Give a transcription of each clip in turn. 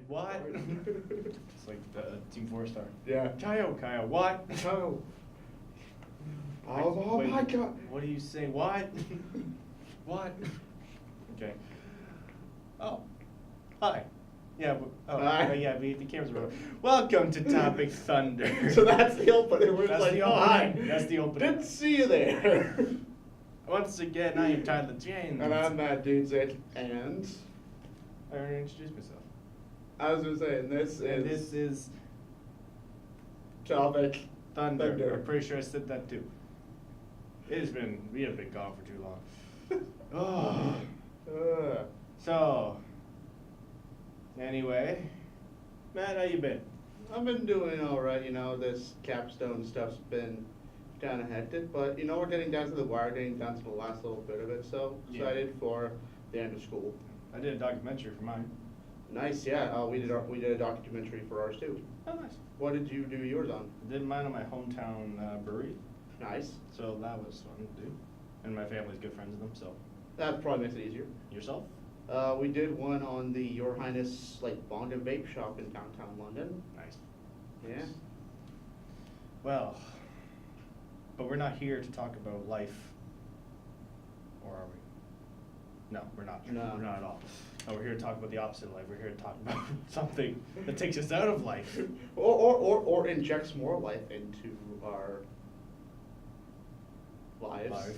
what? It's like the Team 4-star. Yeah. Chayo, Kyle, what? Oh. Oh Wait, my God. What do you say? What? What? Okay. Oh. Hi. Yeah, Hi. yeah, the cameras were. Welcome to Topic Thunder. So that's the opening. We're That's like, the oh, opening. hi. That's the opening. Didn't see you there. Once again, I am Tyler James. And I'm Matt Dudzek. And I already introduced myself. I was going to say, and This is Topic Thunder. I'm pretty sure I said that too. We have been gone for too long. Oh. So, anyway, Matt, how you been? I've been doing all right. You know, this capstone stuff's been kind of hectic, but you know, we're getting down to the wire, getting down to the last little bit of it. So excited for the end of school. I did a documentary for mine. Nice, yeah. We did a documentary for ours too. Oh, nice. What did you do yours on? I did mine on my hometown brewery, Nice. so that was fun to do. And my family's good friends with them, so. That probably makes it easier. Yourself? We did one on the Your Highness Bond and Vape shop in downtown London. Nice. Yeah. Well, but we're not here to talk about life, or are we? No, we're not. No. We're not at all. No, we're here to talk about the opposite of life. We're here to talk about something that takes us out of life. Or injects more life into our lives. Life.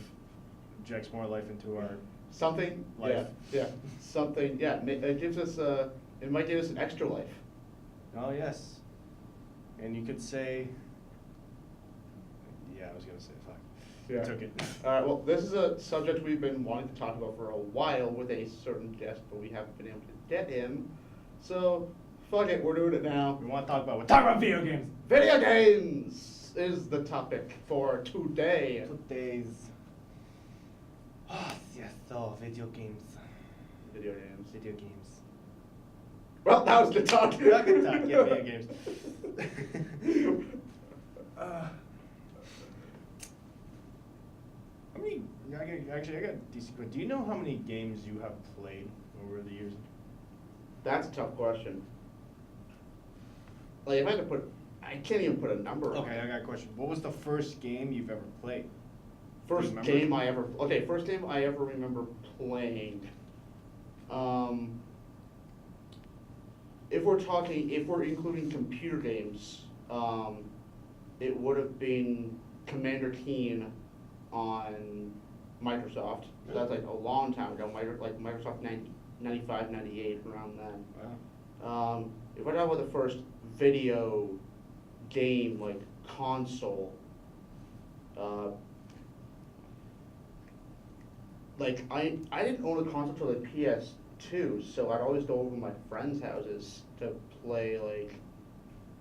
Injects more life into our Something, life. yeah, something, yeah. It gives us it might give us an extra life. Oh, yes. And you could say, yeah, I was going to say, fuck. Yeah. Took it. All right. Well, this is a subject we've been wanting to talk about for a while with a certain guest, but we haven't been able to get him. So, fuck it, we're doing it now. We want to talk about video games. Video games is the topic for today. Today's. Oh, yes, video games. Video games. Video games. Well, that was good talk. Yeah, good talk. Yeah, video games. How many? I got a decent question. Do you know how many games you have played over the years? That's a tough question. Like, if I had to put, I can't even put a number on Okay, it. I got a question. What was the first game you've ever played? First remember? game I ever, okay, first game I ever remember playing. If we're including computer games, it would have been Commander Keen on Microsoft. So that's like a long time ago, like Microsoft 95, 98, around then. Wow. If I talk about the first video game, like console, like I didn't own a console till like PS2, so I'd always go over to my friends' houses to play like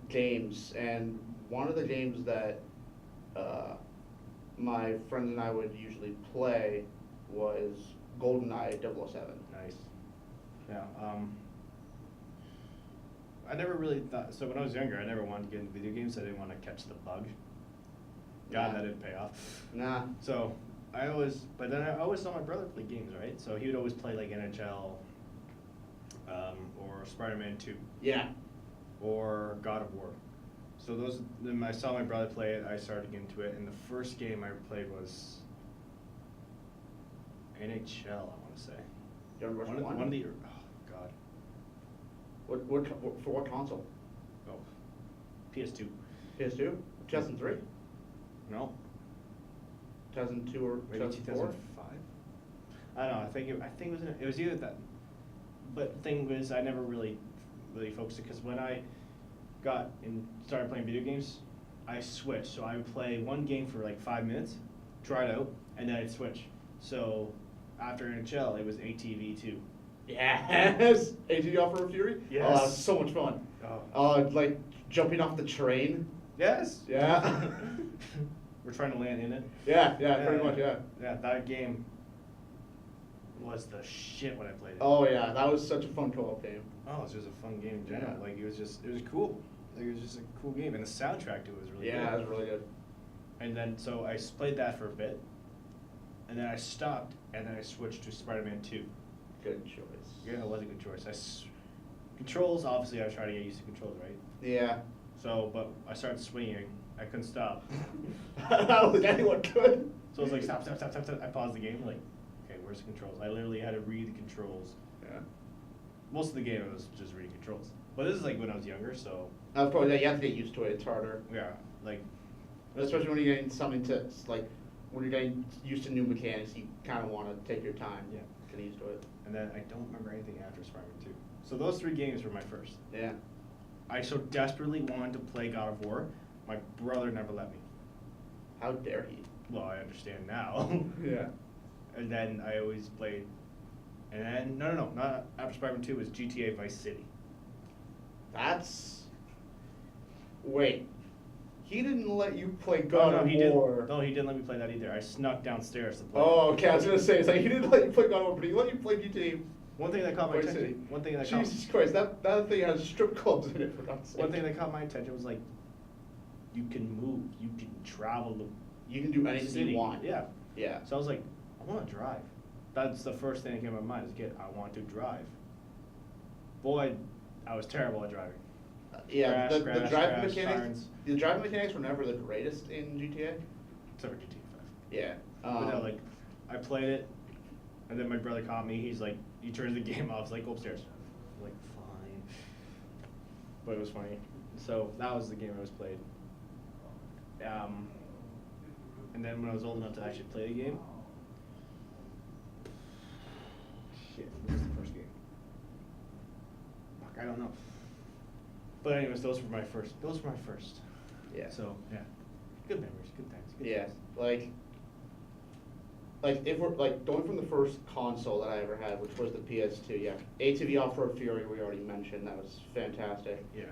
games. And one of the games that my friends and I would usually play was GoldenEye 007. Nice. Yeah. I never really thought. So when I was younger, I never wanted to get into video games. I didn't want to catch the bug. God, Nah. that didn't pay off. Nah. So I always saw my brother play games, right? So he would always play like NHL, or Spider-Man 2, Yeah. or God of War. So then I saw my brother play it. I started getting into it, and the first game I ever played was NHL. I want to say. Do you remember One of the. Oh God. For what console? Oh. PS2. PS2? 2003? No. 2002 or Maybe 2004? 2005. I don't know. I think it was either that. But the thing was, I never really focused it because when I got and started playing video games, I switched. So I would play one game for like 5 minutes, try it out, and then I'd switch. So after NHL, it was ATV2. Yes! ATV Off-Road Fury? Yes. Oh, that was so much fun. Like jumping off the train. Yes. Yeah. We're trying to land in it. Yeah, pretty much, yeah. Yeah, that game was the shit when I played it. Oh yeah, that was such a fun co-op game. Oh, it was just a fun game in general. Yeah. Like it was cool. Like it was just a cool game, and the soundtrack to it was really good. Yeah, it was really good. And then so I played that for a bit, and then I stopped, and then I switched to Spider-Man 2. Good choice. Yeah, it was a good choice. Controls, obviously, I was trying to get used to controls, right? Yeah. So, but I started swinging. I couldn't stop. I don't think anyone could. So I was like, stop, stop, stop, stop, stop. I paused the game, like, okay, where's the controls? I literally had to read the controls. Yeah. Most of the game, I was just reading controls. But this is like when I was younger, so, Of course, yeah, you have to get used to it. It's harder. yeah, like, Especially when you're getting something to, like, when you're getting used to new mechanics, you kind of want to take your time. Yeah. Get used to it. and then I don't remember anything after Spider-Man 2. So those 3 games were my first. Yeah. I so desperately wanted to play God of War, my brother never let me. How dare he? Well, I understand now. Yeah. And then I always played, and then, no, not after Spider-Man 2, was GTA Vice City. That's. Wait. He didn't let you play Oh, God no, of he War. didn't. No, he didn't let me play that either. I snuck downstairs to play. Oh, okay. I was gonna say, it's like he didn't let you play God of War, but he let you play GTA. One thing that caught my Vice City. attention. One thing that caught. Jesus Christ, that thing has strip clubs in it, for God's sake. One thing that caught my attention was like, you can move, you can travel the You can do anything city. you want. Yeah. Yeah. So I was like, I want to drive. That's the first thing that came to my mind is I want to drive. Boy, I was terrible at driving. Yeah, Crash, the crash, driving crash, mechanics. sirens. The driving mechanics were never the greatest in GTA. Except for GTA 5. Yeah. But no, like, I played it, and then my brother caught me. He's like, he turns the game off. He's like, go upstairs. I'm like, fine. But it was funny. So that was the game I was played. And then when I was old enough to actually play the game, shit, what was the first game? Fuck, I don't know. But anyways, those were my first. Yeah. So yeah, good memories, good times. Good Yeah, times. like if we're like going from the first console that I ever had, which was the PS2. Yeah, ATV Off-Road Fury we already mentioned. That was fantastic. Yeah.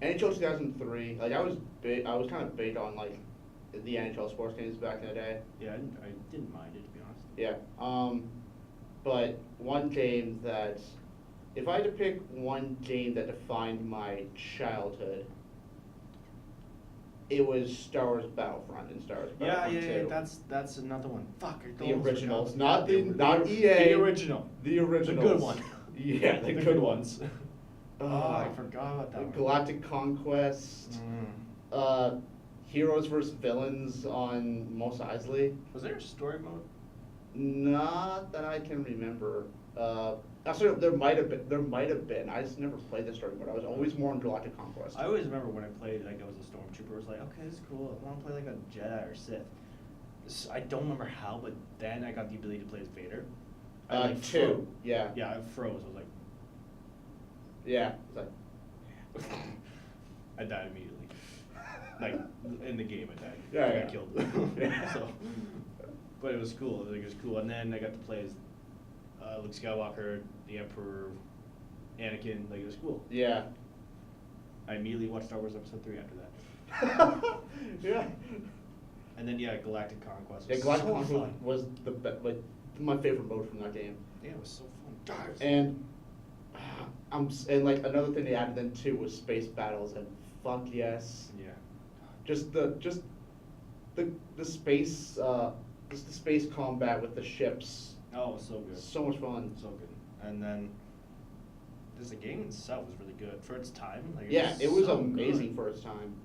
NHL 2003. Like I was kind of big on like the NHL sports games back in the day. Yeah, I didn't mind it, to be honest. Yeah. But one game that, if I had to pick one game that defined my childhood, it was Star Wars Battlefront and Star Wars Yeah, Battlefront 2. that's another one. Fuck, I The almost originals, forgot. not EA. The original. The originals. The good one. Yeah, the good ones. Oh, I forgot about that The one. Galactic Conquest. Heroes vs. Villains on Mos Eisley. Was there a story mode? Not that I can remember. Actually, there might have been. I just never played the story mode. I was always more on Galactic Conquest. I always remember when I played, like, I was a stormtrooper. I was like, okay, this is cool. I want to play like a Jedi or Sith. I don't remember how, but then I got the ability to play as Vader. I, like, 2. froze. Yeah. Yeah, I froze. I was like, Yeah. It's like, I died immediately. Like, in the game, I died. Yeah, I yeah. got killed. Yeah. So, but it was cool. It was cool. And then I got to play as Luke Skywalker, the Emperor, Anakin. Like, it was cool. yeah. I immediately watched Star Wars Episode 3 after that. Yeah. And then, yeah, Galactic Conquest Yeah, was Galactic so Conquest fun. was like my favorite mode from that game. Yeah, it was so fun. Guys. And and like another thing they added then too was space battles, and fuck yes. Yeah. Just the space just the space combat with the ships. Oh, it was so good. So much fun. So good. And then, the game itself was really good for its time. Like, Yeah, it was so amazing good. for its time.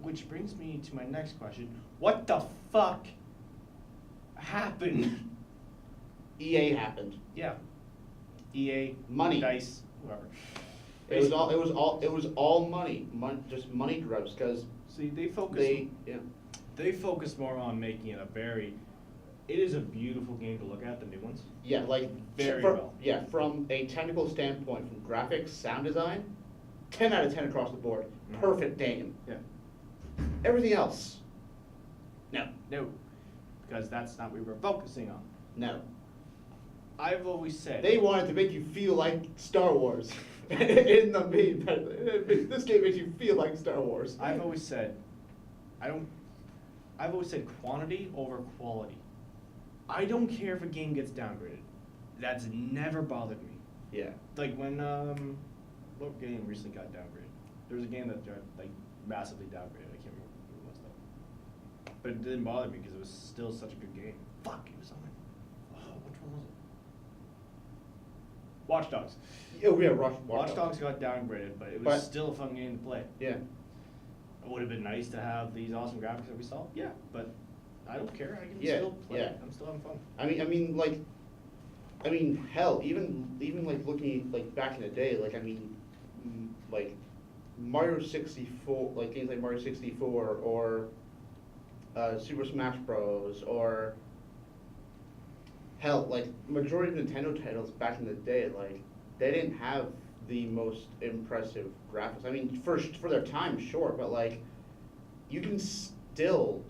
Which brings me to my next question. What the fuck happened? EA happened. Yeah. EA, Money. DICE, whoever. It was all money, just money grubs, because See, they focus. yeah. They focus more on making it a very. It is a beautiful game to look at. The new ones. Yeah, like Very fro- well. Yeah, from a technical standpoint, from graphics, sound design, 10 out of 10 across the board. Mhm. Perfect game. Yeah. Everything else, no, No, because that's not what we were focusing on. no. I've always said. They wanted to make you feel like Star Wars in the main. This game makes you feel like Star Wars. I've always said, I've always said quantity over quality. I don't care if a game gets downgraded. That's never bothered me. Yeah. Like when what game recently got downgraded? There was a game that got like massively downgraded. I can't remember what it was though. But it didn't bother me because it was still such a good game. Fuck, it was on my. Oh, which one was it? Watch Dogs. Oh yeah, Watch Dogs got downgraded, but it was But- still a fun game to play. Yeah. It would have been nice to have these awesome graphics that we saw. Yeah, but I don't care. I can Yeah, still play. yeah. I'm still having fun. I mean, hell, even like looking like back in the day, like I mean, like Mario 64, like games like Mario 64 or Super Smash Bros. Or hell, like majority of Nintendo titles back in the day, like they didn't have the most impressive graphics. I mean, for their time, sure, but like you can still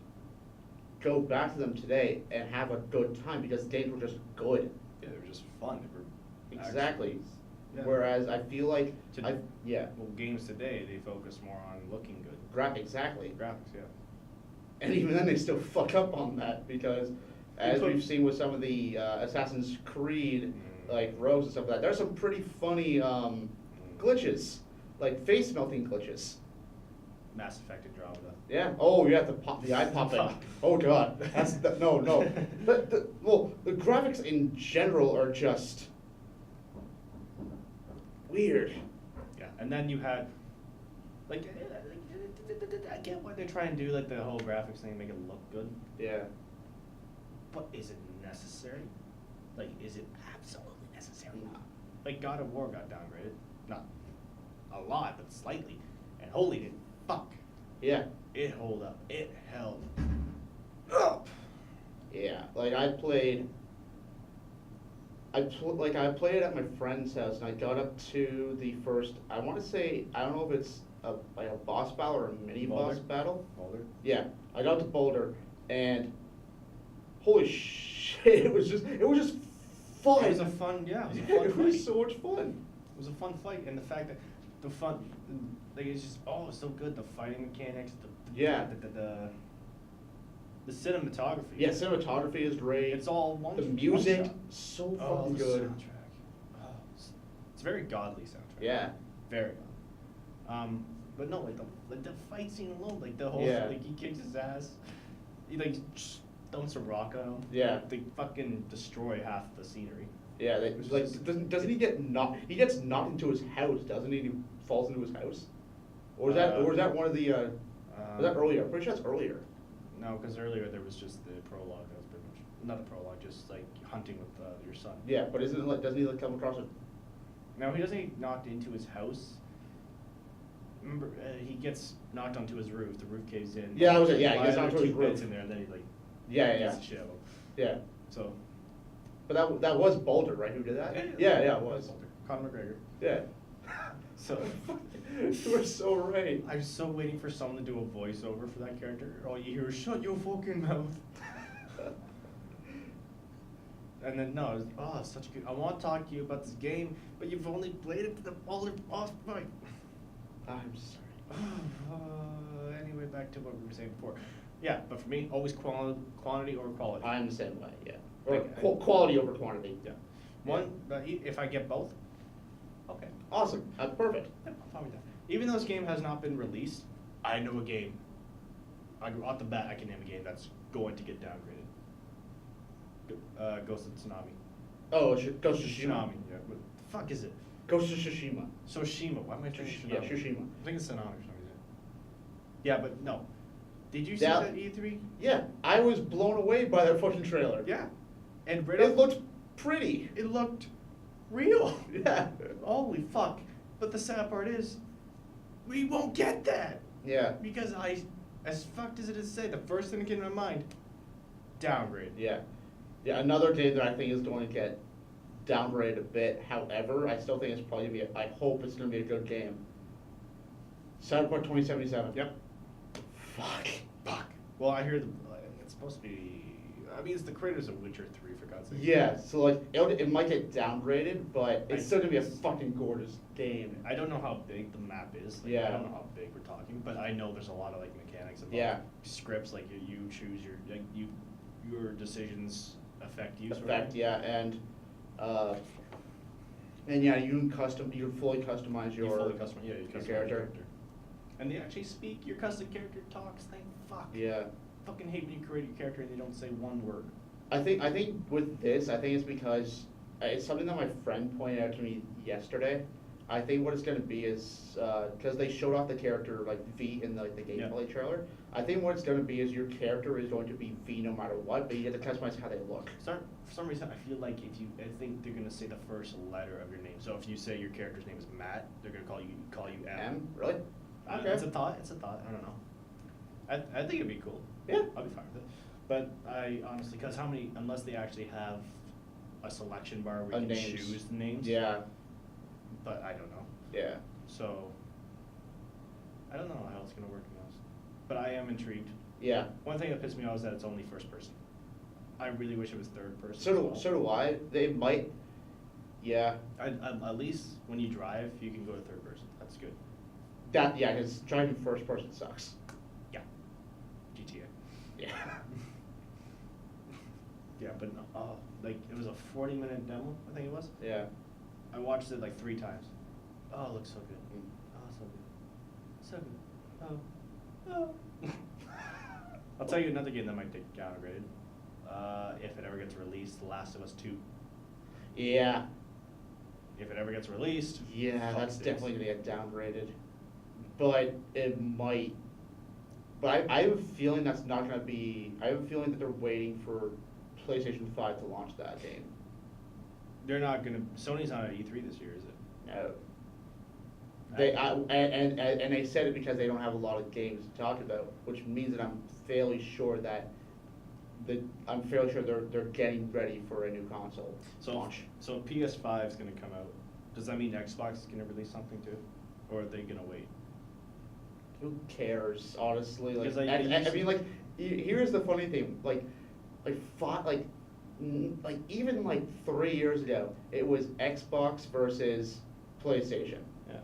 go back to them today and have a good time because the games were just good. Yeah, they were just fun. They were Exactly. actually- yeah. Whereas I feel like To- yeah, Well, games today, they focus more on looking good. exactly. Graphics, yeah. And even then, they still fuck up on that because, as put- we've seen with some of the Assassin's Creed, Mm. like rogues and stuff like that, there's some pretty funny glitches, like face melting glitches. Mass Effect Andromeda. Yeah. Oh, yeah. The eye popping. Fuck. Oh God. That's no. Well, the graphics in general are just weird. Yeah, and then you had, like, I get why they try and do like the whole graphics thing, make it look good, Yeah. but is it necessary? Like, is it absolutely necessary? No. Like, God of War got downgraded, not a lot, but slightly, and holy did fuck, Yeah. it held up, it held up. Yeah. Like I played. I played it at my friend's house, and I got up to the first. I want to say I don't know if it's like a boss battle or a mini boss Boulder? battle. Boulder? Yeah, I got to Boulder, and holy shit! It was just fun. It was a fun, yeah, it was a Yeah, fun it was fight. so much fun. It was a fun fight, and the fact that the fun, like, it's just, oh, it's so good, the fighting mechanics, Yeah. the cinematography. Yeah, cinematography is great. It's all one. The one music shot. so Oh, fucking the good. soundtrack. Oh, it's a very godly soundtrack. Yeah. Very godly. But no, like the fight scene alone, like the whole, Yeah. like he kicks his ass, he like just dumps a rock on him. Yeah. They fucking destroy half the scenery. Yeah, they, Which like is- doesn't he get knocked? He gets knocked into his house, doesn't he? And he falls into his house. Or was that one of the? Was that earlier? I'm pretty sure that's earlier. No, because earlier there was just the prologue. That was pretty much not the prologue, just like hunting with your son. Yeah, but isn't it like doesn't he like come across it? Now he doesn't get knocked into his house. Remember, he gets knocked onto his roof. The roof caves in. Yeah, that was it. Yeah, he gets Why are knocked there onto his two beds roof. in there, and then he like Yeah, beats the shit out of him. yeah. So But that was Boulder, right? Who did that? Yeah, it was. Conor McGregor. Yeah. So You were so right. I'm so waiting for someone to do a voiceover for that character. All you hear is "Shut your fucking mouth." And then no, it's such a good. I want to talk to you about this game, but you've only played it to the Boulder boss fight. I'm sorry. Anyway, back to what we were saying before. Yeah, but for me, always quantity over quality. I'm the same way. Yeah. Or Okay. quality over quantity. Yeah. One, if I get both, okay. Awesome. Perfect. Yeah, I'm fine with that. Even though this game has not been released, I know a game. Off the bat, I can name a game that's going to get downgraded. Ghost of Tsunami. Oh, Ghost of Tsushima. Tsunami. Yeah. What the fuck is it? Ghost of Tsushima. Tsushima. Why am I thinking Yeah, Tsunami? Tsushima. I think it's Tsunami or something. Yeah, but no. Did you see Yeah. that E3? Yeah, I was blown away by that fucking trailer. Yeah. And right It off- looked pretty. It looked real. Yeah. Holy fuck. But the sad part is, we won't get that. Yeah. Because as fucked as it is to say, the first thing that came to my mind, downgrade. Yeah. Yeah, another game that I think is going to get downgraded a bit. However, I still think it's probably going to be, I hope it's going to be a good game. Cyberpunk 2077. Yep. Fuck. Well, I hear it's supposed to be, I mean, it's the creators of Witcher 3, for God's sake. Yeah, so like, it might get downgraded, but it's I- still going to be a fucking gorgeous game. I don't know how big the map is. Like, Yeah. I don't know how big we're talking, but I know there's a lot of like mechanics involved. Yeah. Scripts, like you choose your decisions affect you. sort of Effect, thing. yeah, and yeah, you can fully customize You your fully customize, yeah, you your customize character. And they actually speak, your custom character talks, thank fuck. Yeah. Fucking hate when you create your character and they don't say one word. I think with this, I think it's because it's something that my friend pointed out to me yesterday. I think what it's going to be is because they showed off the character like V in the gameplay trailer. I think what it's going to be is your character is going to be V no matter what, but you get to customize how they look. For some reason, I feel like I think they're gonna say the first letter of your name. So if you say your character's name is Matt, they're gonna call you M. M, really? Okay. It's a thought. It's a thought. I don't know. I think it'd be cool. Yeah. I'll be fine with it. But I honestly, because unless they actually have a selection bar where you can Names. choose the names. Yeah. But I don't know. Yeah. So I don't know how it's gonna work, to be honest. But I am intrigued. Yeah. One thing that pissed me off is that it's only first person. I really wish it was third person. So do I. They might. Yeah. At least when you drive, you can go to third person. That's good. Yeah, because driving first person sucks. Yeah. GTA. Yeah. Yeah, but no, like it was a 40-minute demo, I think it was. Yeah. I watched it like 3 times. Oh, it looks so good. Mm. Oh, so good. So good. Oh. I'll tell you another game that might get downgraded. If it ever gets released, The Last of Us 2. Yeah. If it ever gets released. Yeah, fuck that's this. definitely gonna get downgraded. But it might. But I have a feeling that's not gonna be. I have a feeling that they're waiting for PlayStation 5 to launch that game. They're not gonna. Sony's not at E3 this year, is it? No. And they said it because they don't have a lot of games to talk about, which means that I'm fairly sure they're getting ready for a new console launch. So PS5 is gonna come out. Does that mean Xbox is gonna release something too, or are they gonna wait? Who cares, honestly? Like, Because I mean, like, here's the funny thing, even like 3 years ago, it was Xbox versus PlayStation, Yeah.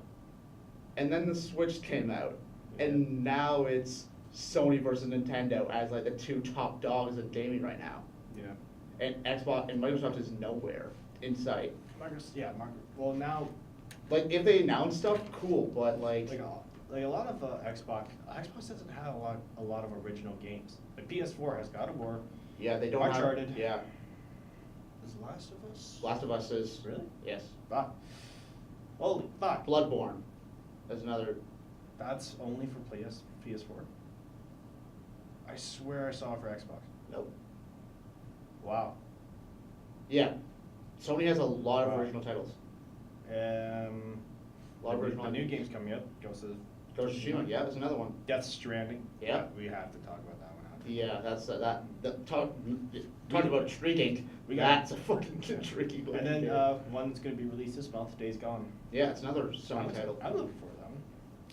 and then the Switch came out, Yeah. and now it's Sony versus Nintendo as like the 2 top dogs in gaming right now, Yeah. and Microsoft is nowhere in sight. Well, now, Like, if they announce stuff, cool, but like a lot of Xbox doesn't have a lot of original games. Like PS4 has God of War. yeah, they don't have. Uncharted. Yeah, Is Last of Us? Last of Us is. Really? Yes. Fuck. Holy fuck. Bloodborne. That's another. That's only for PS4. I swear I saw it for Xbox. Nope. Wow. Yeah, Sony has a lot of Wow. original titles. A lot of original. the new game's coming up. Ghost of Tsushima. Yeah, that's another one. Death Stranding. Yeah. We have to talk about that one. Yeah, that's talk about intriguing. We got- That's a fucking intriguing one. And then one that's going to be released this month, Days Gone. Yeah, it's another Sony title. I'm looking forward to that one.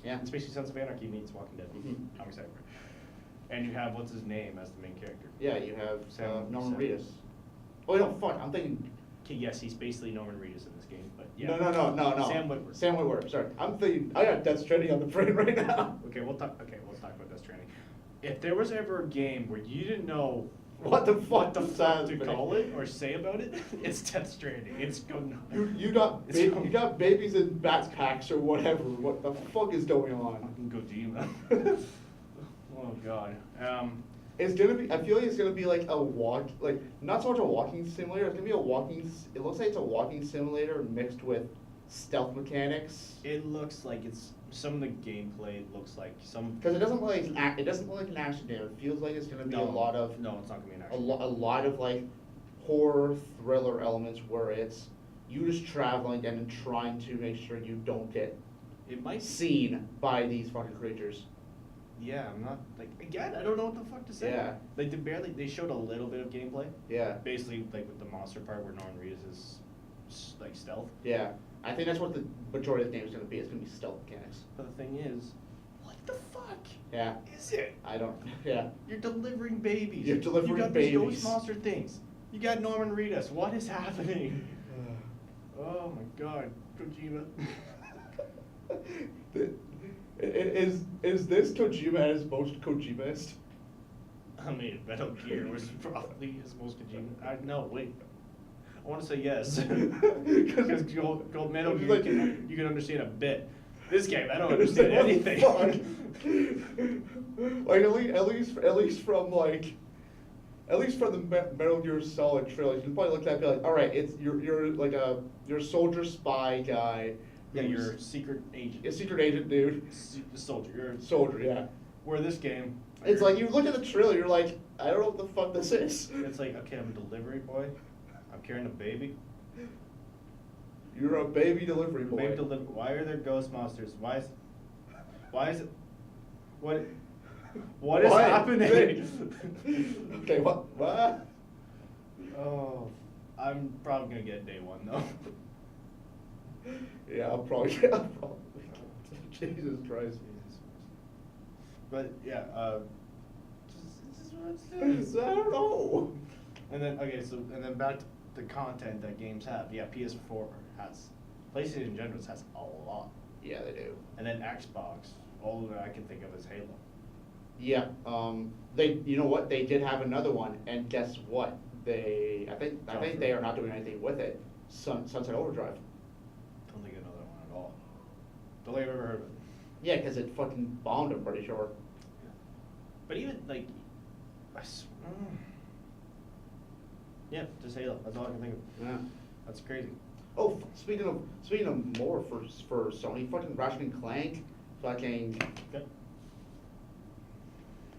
Yeah. And Spacey Sons of Anarchy meets Walking Dead. Mhm. I'm excited for it. And you have what's his name as the main character. Yeah, you have Norman Sam. Reedus. Oh no, fuck! I'm thinking. Okay, yes, he's basically Norman Reedus in this game, but yeah. No. Sam Witwer. Sam Witwer. Sorry, I'm thinking. I got Death Stranding on the brain right now. Okay, we'll talk about Death Stranding. If there was ever a game where you didn't know What the fuck to sounds call it or say about it, it's Death Stranding. It's going. You got babies in backpacks or whatever. What the fuck is going on? Fucking Gojira. Oh god. It's gonna be. I feel like it's gonna be like not so much a walking simulator. It's gonna be a It looks like it's a walking simulator mixed with stealth mechanics. It looks like it's some of the gameplay looks like some. Because it doesn't look like it doesn't look like an action game. It feels like it's gonna be a lot of No, it's not gonna be an a, action. a lot of like horror thriller elements where it's you just traveling and trying to make sure you don't get It might. seen by these fucking creatures. Yeah, I'm not like again. I don't know what the fuck to say. Yeah. Like they showed a little bit of gameplay. Yeah. Basically, like with the monster part where Norman Reedus is like stealth. Yeah. I think that's what the majority of the game is gonna be. It's gonna be stealth mechanics. But the thing is, what the fuck Yeah. is it? I don't. Yeah. You're delivering babies. You're delivering you got babies. these ghost monster things. You got Norman Reedus. What is happening? Oh my god, Kojima. Is this Kojima at his most Kojimist? I mean, Metal Gear was probably his most Kojima. No, wait. I want to say yes. Because Gold Metal Gear, Like- you can understand a bit. This game, I don't understand anything. Like at least from like at least for the Metal Gear Solid trilogy, you can probably look at that and be like, all right, it's you're like you're a soldier spy guy. Yeah, who's you're a secret agent. a secret agent dude. Soldier. You're a Soldier, yeah. Where this game. It's like you look at the trailer, you're like, I don't know what the fuck this is. It's like, okay, I'm a delivery boy. I'm carrying a baby. You're a baby delivery boy. Baby delivery. Why are there ghost monsters? Why is it? What is happening? Okay, what? Oh, I'm probably gonna get day one though. Yeah, I'll probably. Jesus Christ. But yeah, I don't know. And then and then back to the content that games have. Yeah, PS4 has, PlayStation in general has a lot. Yeah, they do. And then Xbox, all that I can think of is Halo. Yeah, you know what? They did have another one, and guess what? I think they are not doing anything with it. Sunset Overdrive. Don't think another one at all. Don't think I've ever heard of it. Yeah, because it fucking bombed, I'm pretty sure. But even like, yeah, just Halo. That's all I can think of. Yeah. That's crazy. Oh, speaking of more for Sony, fucking Ratchet and Clank, fucking. Okay.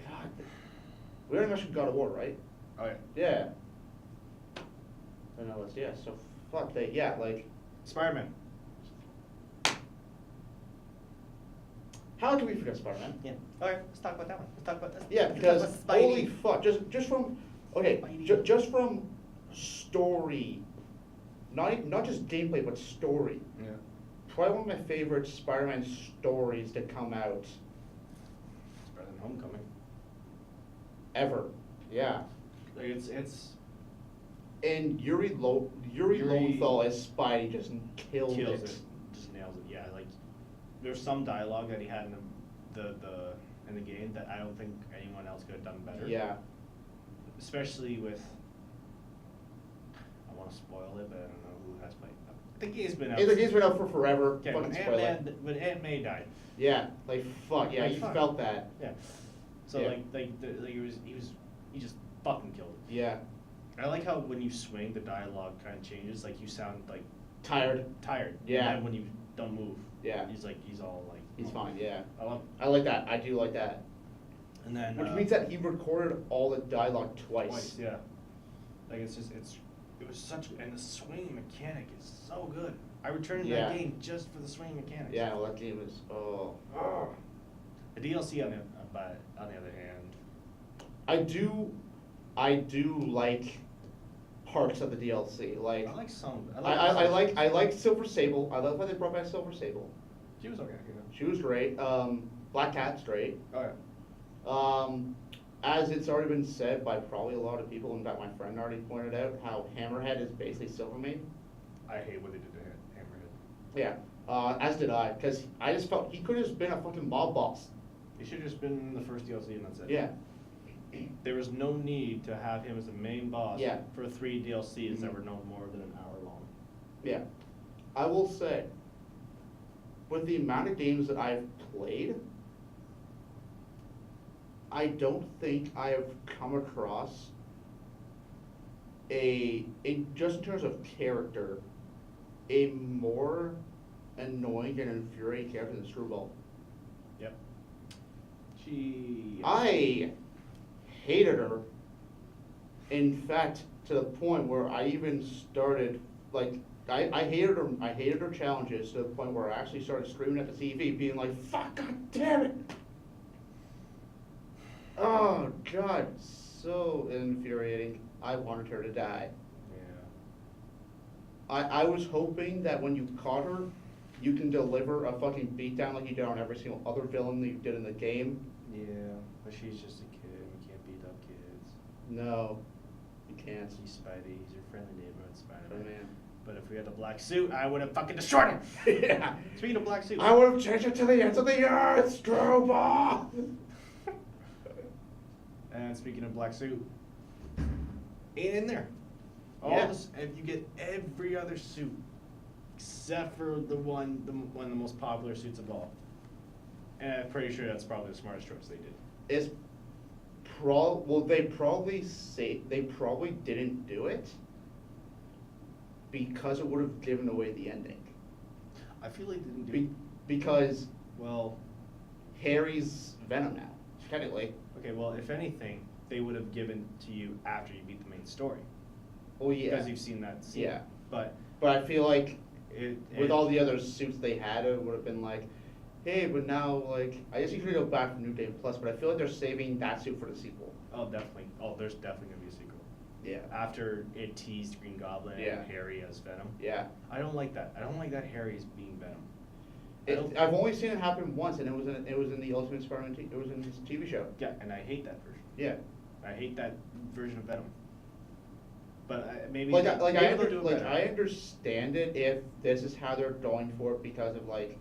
God, we already mentioned God of War, right? Oh yeah. Yeah. I know it's so fuck like. Spider-Man. How do we forget Spider-Man? Yeah. All right. Let's talk about that one. Let's talk about this. Yeah, Let's because talk about Spidey. holy fuck, just from Spidey. just from story, not just gameplay but story. Yeah. Probably one of my favorite Spider-Man stories to come out It's better than Homecoming. ever. Yeah. Like it's And Yuri Lowenthal as Spidey just kills kills it. it. Just nails it. Yeah. Like there's some dialogue that he had in in the game that I don't think anyone else could have done better. Yeah. Especially with, I want to spoil it, but I don't know who has played. The game's been out. The game's been out for forever. Okay, Fucking spoil it. when Aunt May died. Yeah, like fuck, yeah, Like, you fuck. felt that. Yeah. So Yeah. he just fucking killed it. Yeah. I like how when you swing, the dialogue kind of changes. Like you sound like Tired. tired. Yeah. And then when you don't move. Yeah. He's all like. He's fine, yeah. I love I like that. I do like that. it. And then. Which means that he recorded all the dialogue twice. Yeah. Like it was such, and the swing mechanic is so good. I returned Yeah. that game just for the swing mechanics. Yeah, well, that game is The DLC on the other hand. I do like parts of the DLC. Like I like some. I like Silver Sable. I love how they brought back Silver Sable. She was okay. She was great. Black Cat's great. Oh yeah. As it's already been said by probably a lot of people, in fact my friend already pointed out how Hammerhead is basically Silvermane. I hate what they did to Hammerhead. Yeah, as did I, because I just felt he could have just been a fucking mob boss. He should have just been in the first DLC and that's it. Yeah. There was no need to have him as the main boss. Yeah. For 3 DLCs that Mhm. were no more than an hour long. Yeah. I will say, with the amount of games that I've played, I don't think I have come across just in terms of character, a more annoying and infuriating character than Screwball. Yep. I hated her. In fact, to the point where I even started, like, I hated her. I hated her challenges to the point where I actually started screaming at the TV, being like, "Fuck! God damn it!" Oh God, so infuriating. I wanted her to die. Yeah. I was hoping that when you caught her, you can deliver a fucking beatdown like you did on every single other villain that you did in the game. Yeah, but she's just a kid. We can't beat up kids. No, you can't. He's Spidey. He's your friendly neighborhood Spider-Man. Spider-Man. But if we had the black suit, I would have fucking destroyed him. Yeah. Speaking of black suit. I would have changed it to the ends of the earth, Strobel! And speaking of black suit, ain't in there. Yeah. And you get every other suit except for one of the most popular suits of all. And I'm pretty sure that's probably the smartest choice they did. It's they probably didn't do it because it would have given away the ending. I feel like they didn't do. Because Well, Harry's Venom now, technically. okay. Well, if anything, they would have given to you after you beat the main story. Well, yeah. Because you've seen that scene. Yeah. But But I feel like with it, all the other suits they had, it would have been like, hey, but now, like, I guess you could go back from New Game Plus, but I feel like they're saving that suit for the sequel. oh, definitely. Oh, there's definitely gonna be a sequel. Yeah. After it teased Green Goblin Yeah. and Harry as Venom. Yeah. I don't like that. I don't like that Harry is being Venom. I've only seen it happen once, and it was in the Ultimate Spider-Man. It was in his TV show. Yeah, and I hate that version. Yeah. I hate that version of Venom. But maybe Like, maybe they'll do it better. I understand it if this is how they're going for it because of like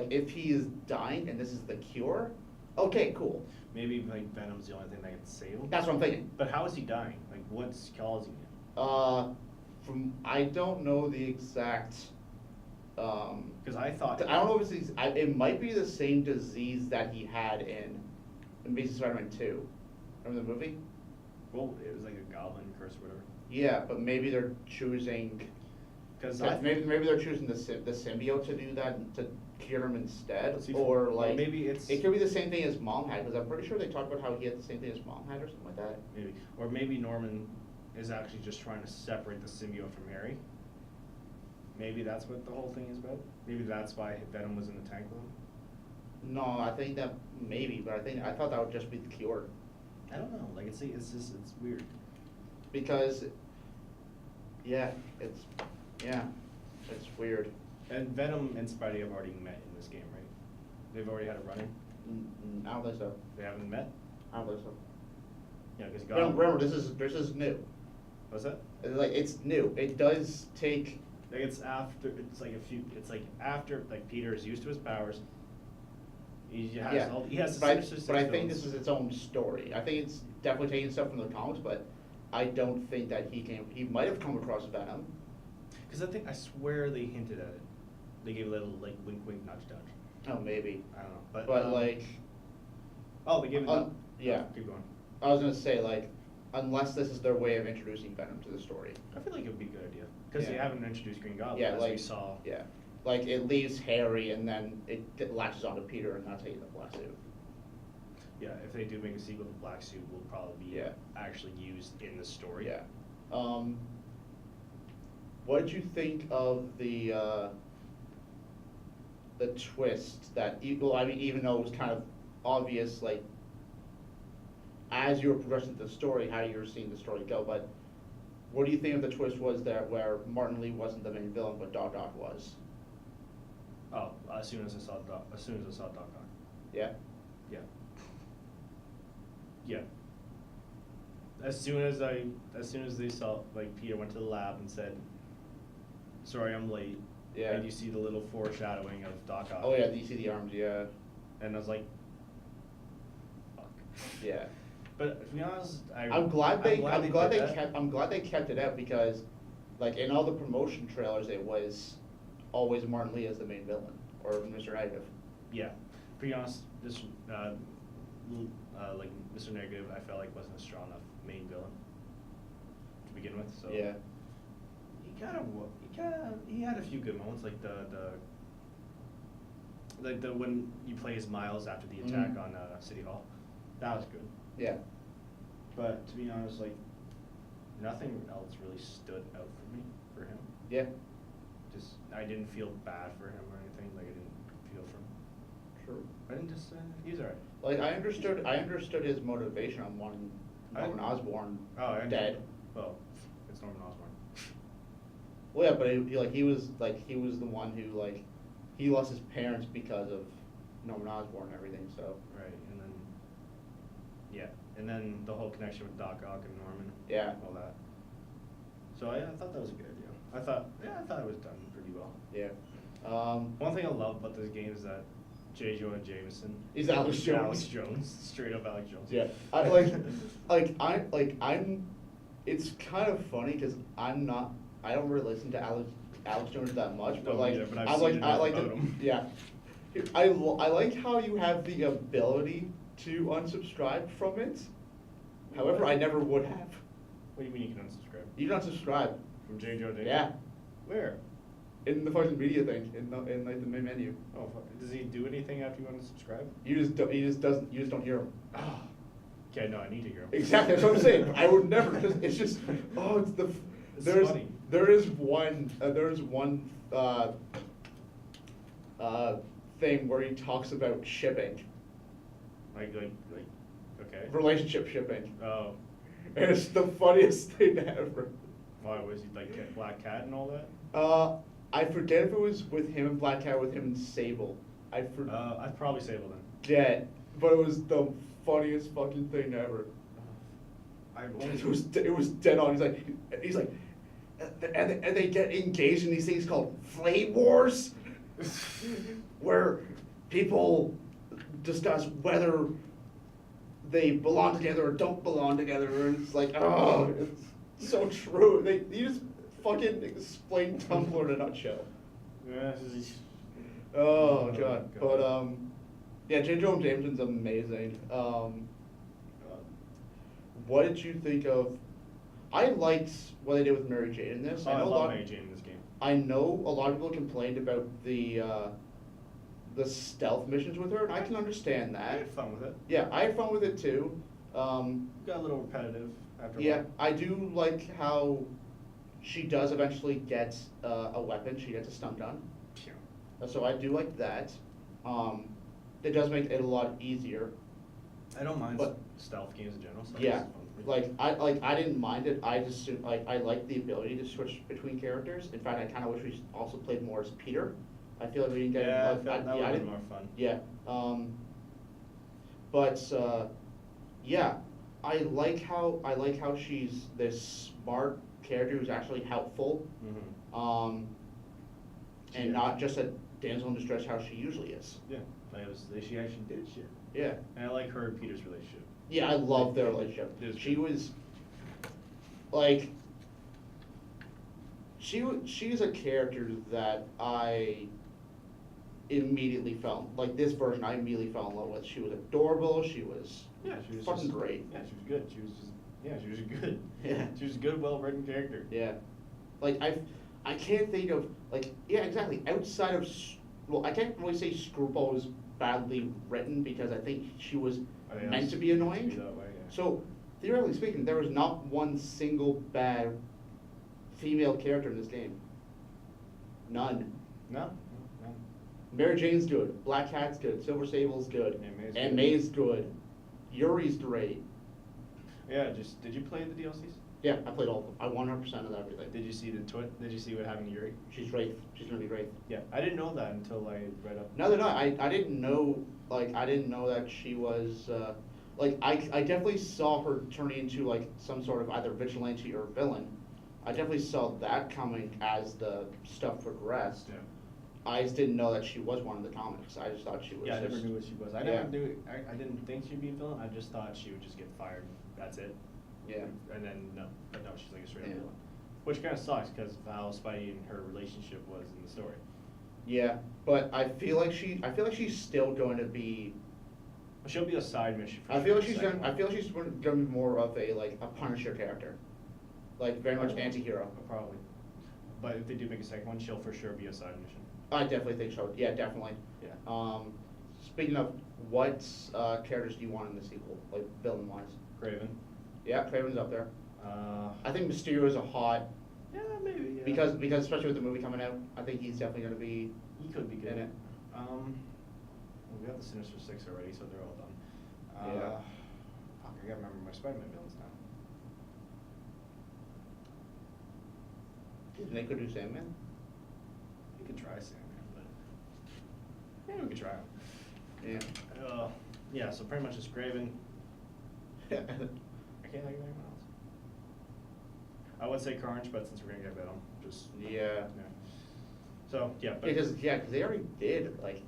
if he is dying and this is the cure. Okay, cool. Maybe like Venom's the only thing that can save him. That's what I'm thinking. But how is he dying? Like, what's causing it? I don't know the exact. Because I thought I don't know if it's it might be the same disease that he had in Amazing Spider-Man 2. Remember the movie? well, it was like a goblin curse or whatever. Yeah, but maybe they're choosing. Because Maybe they're choosing the symbiote to do that to cure him instead, See, or well, like maybe it's it could be the same thing as Mom had because I'm pretty sure they talked about how he had the same thing as Mom had or something like that. maybe, or maybe Norman is actually just trying to separate the symbiote from Harry. Maybe that's what the whole thing is about. Maybe that's why Venom was in the tank with him. No, I think that maybe, but I thought that would just be the cure I don't know. Like it's just it's weird. because it's weird. And Venom and Spidey have already met in this game, right? They've already had a run-in. I don't think so. They haven't met. I don't think so. Yeah, because Remember, this is new. What's that? It's new. It does take. Like it's after. It's like a few. It's like after. Like Peter is used to his powers. He has. Yeah, All, he has. The but I Sinister Six think villains. this is its own story. I think it's definitely taking stuff from the comics, but I don't think that he might have come across Venom. Because I swear they hinted at it. They gave a little like wink, wink, nudge, nudge. Oh, maybe. I don't know, But like, oh, they gave it. yeah. Keep going. I was gonna say like, unless this is their way of introducing Venom to the story. I feel like it would be a good idea because they Yeah. haven't introduced Green Goblin Yeah, as like we saw. Yeah, like it leaves Harry and then it latches onto Peter and that's how you get the black suit. Yeah, if they do make a sequel, the Black Suit will probably be Yeah. actually used in the story. Yeah. What did you think of the twist that, well, I mean, even though it was kind of obvious, like, as you were progressing through the story, how you were seeing the story go, but what do you think of the twist was there where Martin Lee wasn't the main villain, but Doc Ock was? Oh, as soon as I saw Doc Ock. Yeah? Yeah. Yeah. As soon as they saw, like, Peter went to the lab and said, "Sorry, I'm late." Yeah. And you see the little foreshadowing of Doc Ock. Oh yeah, you see the arms, yeah. And I was like, "Fuck." Yeah. But to be honest, I'm glad they did that. kept it out because, like, in all the promotion trailers, it was always Martin Lee as the main villain or Mr. Negative. Yeah. To be honest, this like Mr. Negative, I felt like wasn't a strong enough main villain to begin with. So Yeah. he had a few good moments, like the when you play as Miles after the attack Mhm. on City Hall, that was good. Yeah. But to be honest, like nothing else really stood out for him. Yeah. Just I didn't feel bad for him or anything. Like I didn't feel for him. True. I didn't just he's alright. Like I understood his motivation on wanting Norman Osborn dead. Well, it's Norman Osborn. Well, yeah, but he was the one who like he lost his parents because of Norman Osborn and everything. So Right, and then the whole connection with Doc Ock and Norman. Yeah. All that. So I thought that was a good idea. I thought it was done pretty well. yeah. One thing I love about this game is that J. Jonah Jameson He's Alex is Jones. Alex Jones, straight up Alex Jones. Yeah, I'm. It's kind of funny because I don't really listen to Alex Jones that much, but Don't like either, but I've I seen like enough about to, him. yeah. I like how you have the ability to unsubscribe from it, However, I never would have. What do you mean you can unsubscribe? You don't subscribe. From J. Joe Davis? Yeah. Where? In the fucking media thing, in like the main menu. Oh, does he do anything after you unsubscribe? You just don't hear him. Oh. Okay, no, I need to hear him. Exactly, that's what I'm saying. I would never, because it's just, It's funny. there is one thing where he talks about shipping, Like, okay. relationship shipping, Oh, and it's the funniest thing ever. why, was he like Black Cat and all that? I forget if it was with him and Black Cat, with him and Sable. I'd probably Sable then. Forget, but it was the funniest fucking thing ever. It was dead on. He's like, and they get engaged in these things called flame wars, where people discuss whether they belong together or don't belong together, and it's like, oh, it's so true. You just fucking explain Tumblr in a nutshell. Yeah. Oh god. But yeah, J. Jonah Jameson's amazing. What did you think of? I liked what they did with Mary Jane in this. Oh, I know a love lot, Mary Jane in this game. I know a lot of people complained about the stealth missions with her, and I can understand I that. had fun with it. Yeah, I had fun with it too. Got a little repetitive after a Yeah, while. I do like how she does eventually get a weapon. She gets a stun gun. Yeah. So I do like that. It does make it a lot easier. I don't mind But- stealth games in general. Stealth Yeah, is fun for me. I didn't mind it. I just I like the ability to switch between characters. In fact, I kind of wish we also played more as Peter. I feel like we didn't get Yeah, I like, felt that yeah, would I have been didn't- more fun. Yeah. Yeah, I like how she's this smart character who's actually helpful. Mm-hmm. And Yeah. not just a damsel in distress how she usually is. Yeah, she actually did shit. Yeah. And I like her and Peter's relationship. Yeah, I love their relationship. It is She good. was like she's a character that I immediately fell like this version I immediately fell in love with. She was adorable, she was She was fucking just, great. Yeah, she was good. She was good. Yeah. She was a good, well-written character. Yeah. Like I can't think of like yeah, exactly. Outside of well, I can't really say Screwball was badly written because I think she was I think meant that's to be annoying. that way, yeah. So, theoretically speaking, there was not one single bad female character in this game. None. No. Mary Jane's good, Black Cat's good, Silver Sable's good, And May's and good. May's good. Yuri's great. Yeah, did you play the DLCs? Yeah, I played all of them. I 100% of everything. Did you see did you see what happened to Yuri? She's great. She's gonna be great. Yeah, I didn't know that until I read up. No, they're not. I didn't know, I didn't know that she was, I definitely saw her turning into, like, some sort of either vigilante or villain. I definitely saw that coming as the stuff progressed. Yeah. I just didn't know that she was one of the comics. I just thought she was Yeah, I never just- knew what she was. I Yeah. never knew. I didn't think she'd be a villain. I just thought she would just get fired. That's it. Yeah. And then but no, she's like a straight up Yeah. villain, which kind of sucks because of how Spidey and her relationship was in the story. Yeah, but I feel like she's still going to be. But she'll be a side mission. For I sure feel like in the she's second going. I one. feel like she's going to be more of a Punisher character, like very much Oh. anti-hero. Probably. But if they do make a second one, she'll for sure be a side mission. I definitely think so. Yeah, definitely. Yeah. Speaking of, what characters do you want in the sequel, like villain-wise? Craven. Yeah, Craven's up there. Uh, I think Mysterio is a hot yeah, maybe. Yeah. because especially with the movie coming out, I think he's definitely going to be. he could be good. in it. Well, we got the Sinister Six already, so they're all done. Yeah. Fuck, I gotta remember my Spider-Man villains now. And they could do Sandman. We could try Sandman, but yeah, we could try him. Yeah. Yeah. So pretty much it's Craven. I can't think of anyone else. I would say Carnage, but since we're gonna get Venom, just Yeah. So yeah, but Because they already did like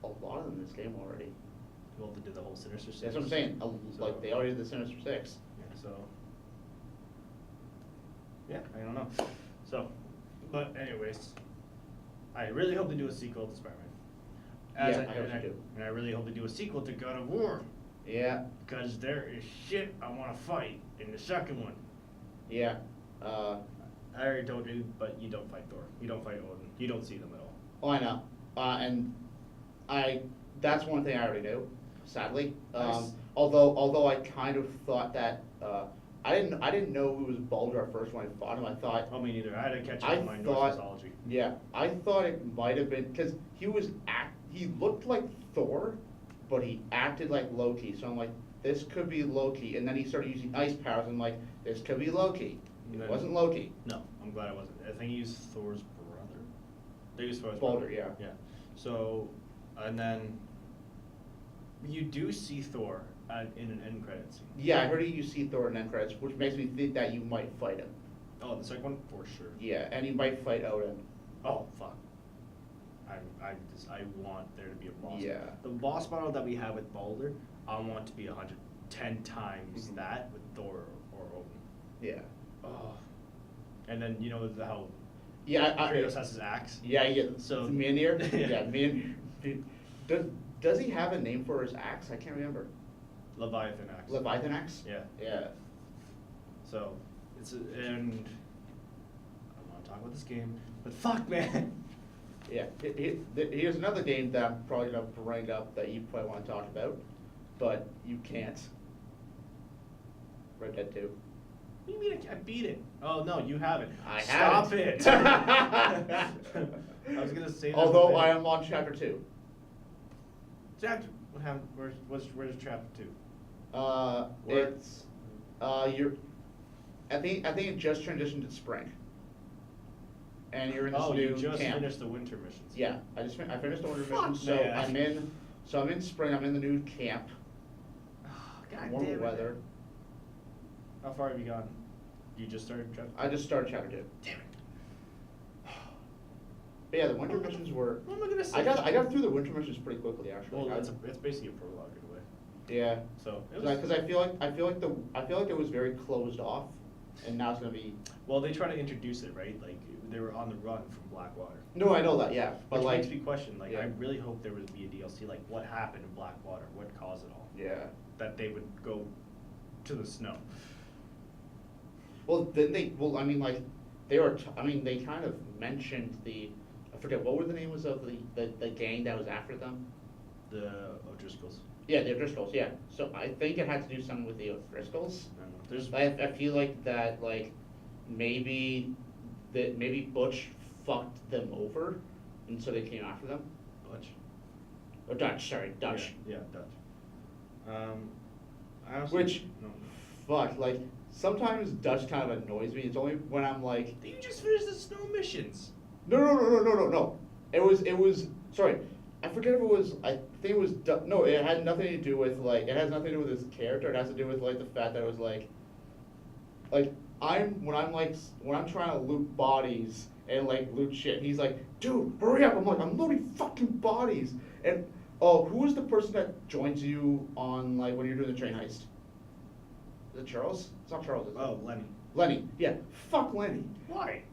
a lot of them in this game already. well, they did the whole Sinister Six. That's what I'm saying. So- Like they already did the Sinister Six. Yeah, so. Yeah, I don't know. So, but anyways, I really hope they do a sequel to Spider-Man. Yeah, I hope so too. And I really hope they do a sequel to God of War. Yeah, Because there is shit I want to fight in the second one. yeah. I already told you, but you don't fight Thor. You don't fight Odin. You don't see them at all. Oh, I know. And that's one thing I already knew, sadly. Nice. Although I kind of thought that, I didn't know it was Baldur at first when I fought him. I thought, Oh, me neither. I had to catch up I on my Norse thought- mythology. yeah, I thought it might have been, because he looked like Thor, but he acted like Loki. So I'm like, this could be Loki. And then he started using ice powers. I'm like, this could be Loki. And It then- wasn't Loki. No, I'm glad I wasn't. I think he's Thor's brother. They use Thor's Baldur, brother. yeah. Yeah. So, and then you do see Thor in an end credit scene. Yeah, I heard you see Thor in end credits, which makes me think that you might fight him. Oh, the second one for sure. Yeah, and he might fight Odin. Oh fuck. I want there to be a boss. Yeah. The boss model that we have with Baldur, I want to be 110 times Mhm. that with Thor or Odin. Yeah. Oh. And then you know how Yeah, Kratos has his axe. yeah, yeah. So- Mjolnir. Yeah. Yeah, Mjolnir. Does he have a name for his axe? I can't remember. Leviathan axe. Leviathan axe. Yeah. Yeah. So and I want to talk about this game, but fuck, man. Yeah. Here's another game that I'm probably gonna bring up that you probably want to talk about, but you can't. Red Dead 2. What do you mean I beat it? Oh no, you haven't. I Stop haven't. it. I was gonna say that. Although but- I am on chapter 2. Chapter. What happened? Where's chapter 2? Where- It's you're. I think it just transitioned to spring. And you're in this Oh, new you just camp. finished the winter missions. Yeah, I finished the winter Fuck, mission, so man. I'm in spring. I'm in the new camp. God Warmer damn it. weather. How far have you gone? You just started chapter? I just started chapter 2. Damn it. But yeah, the winter missions were. What am I gonna say? I got through the winter missions pretty quickly actually. Well, it's basically a prologue in a way. Yeah. So it was. Because I feel like it was very closed off, and now it's gonna be. Well, they try to introduce it, right? Like they were on the run from Blackwater. No, I know that. Yeah, but Which like. makes me question. Like, yeah. I really hope there would be a DLC. Like, what happened in Blackwater? What caused it all? Yeah. That they would go to the snow. Well, then they. Well, I mean, like, they were. I mean, they kind of mentioned the. I forget what were the names of the gang that was after them. The O'Driscolls. Yeah, the O'Driscolls. Yeah. So I think it had to do something with the O'Driscolls. I don't know. There's. I feel like that like maybe Butch fucked them over, and so they came after them. Butch. Or Dutch, sorry, Dutch. Yeah, Dutch. I also. Which, No. fuck, like sometimes Dutch kind of annoys me. It's only when I'm like, You just finished the snow missions. no. It was sorry. I forget if it was. I think it was. No, it had nothing to do with like. It has nothing to do with his character. It has to do with like the fact that it was like when I'm trying to loot bodies and like loot shit. He's like, dude, hurry up! I'm like, I'm looting fucking bodies. And oh, who is the person that joins you on like when you're doing the train heist? Is it Charles? It's not Charles. Is it? Oh, Lenny. Lenny. Yeah, fuck Lenny. Why?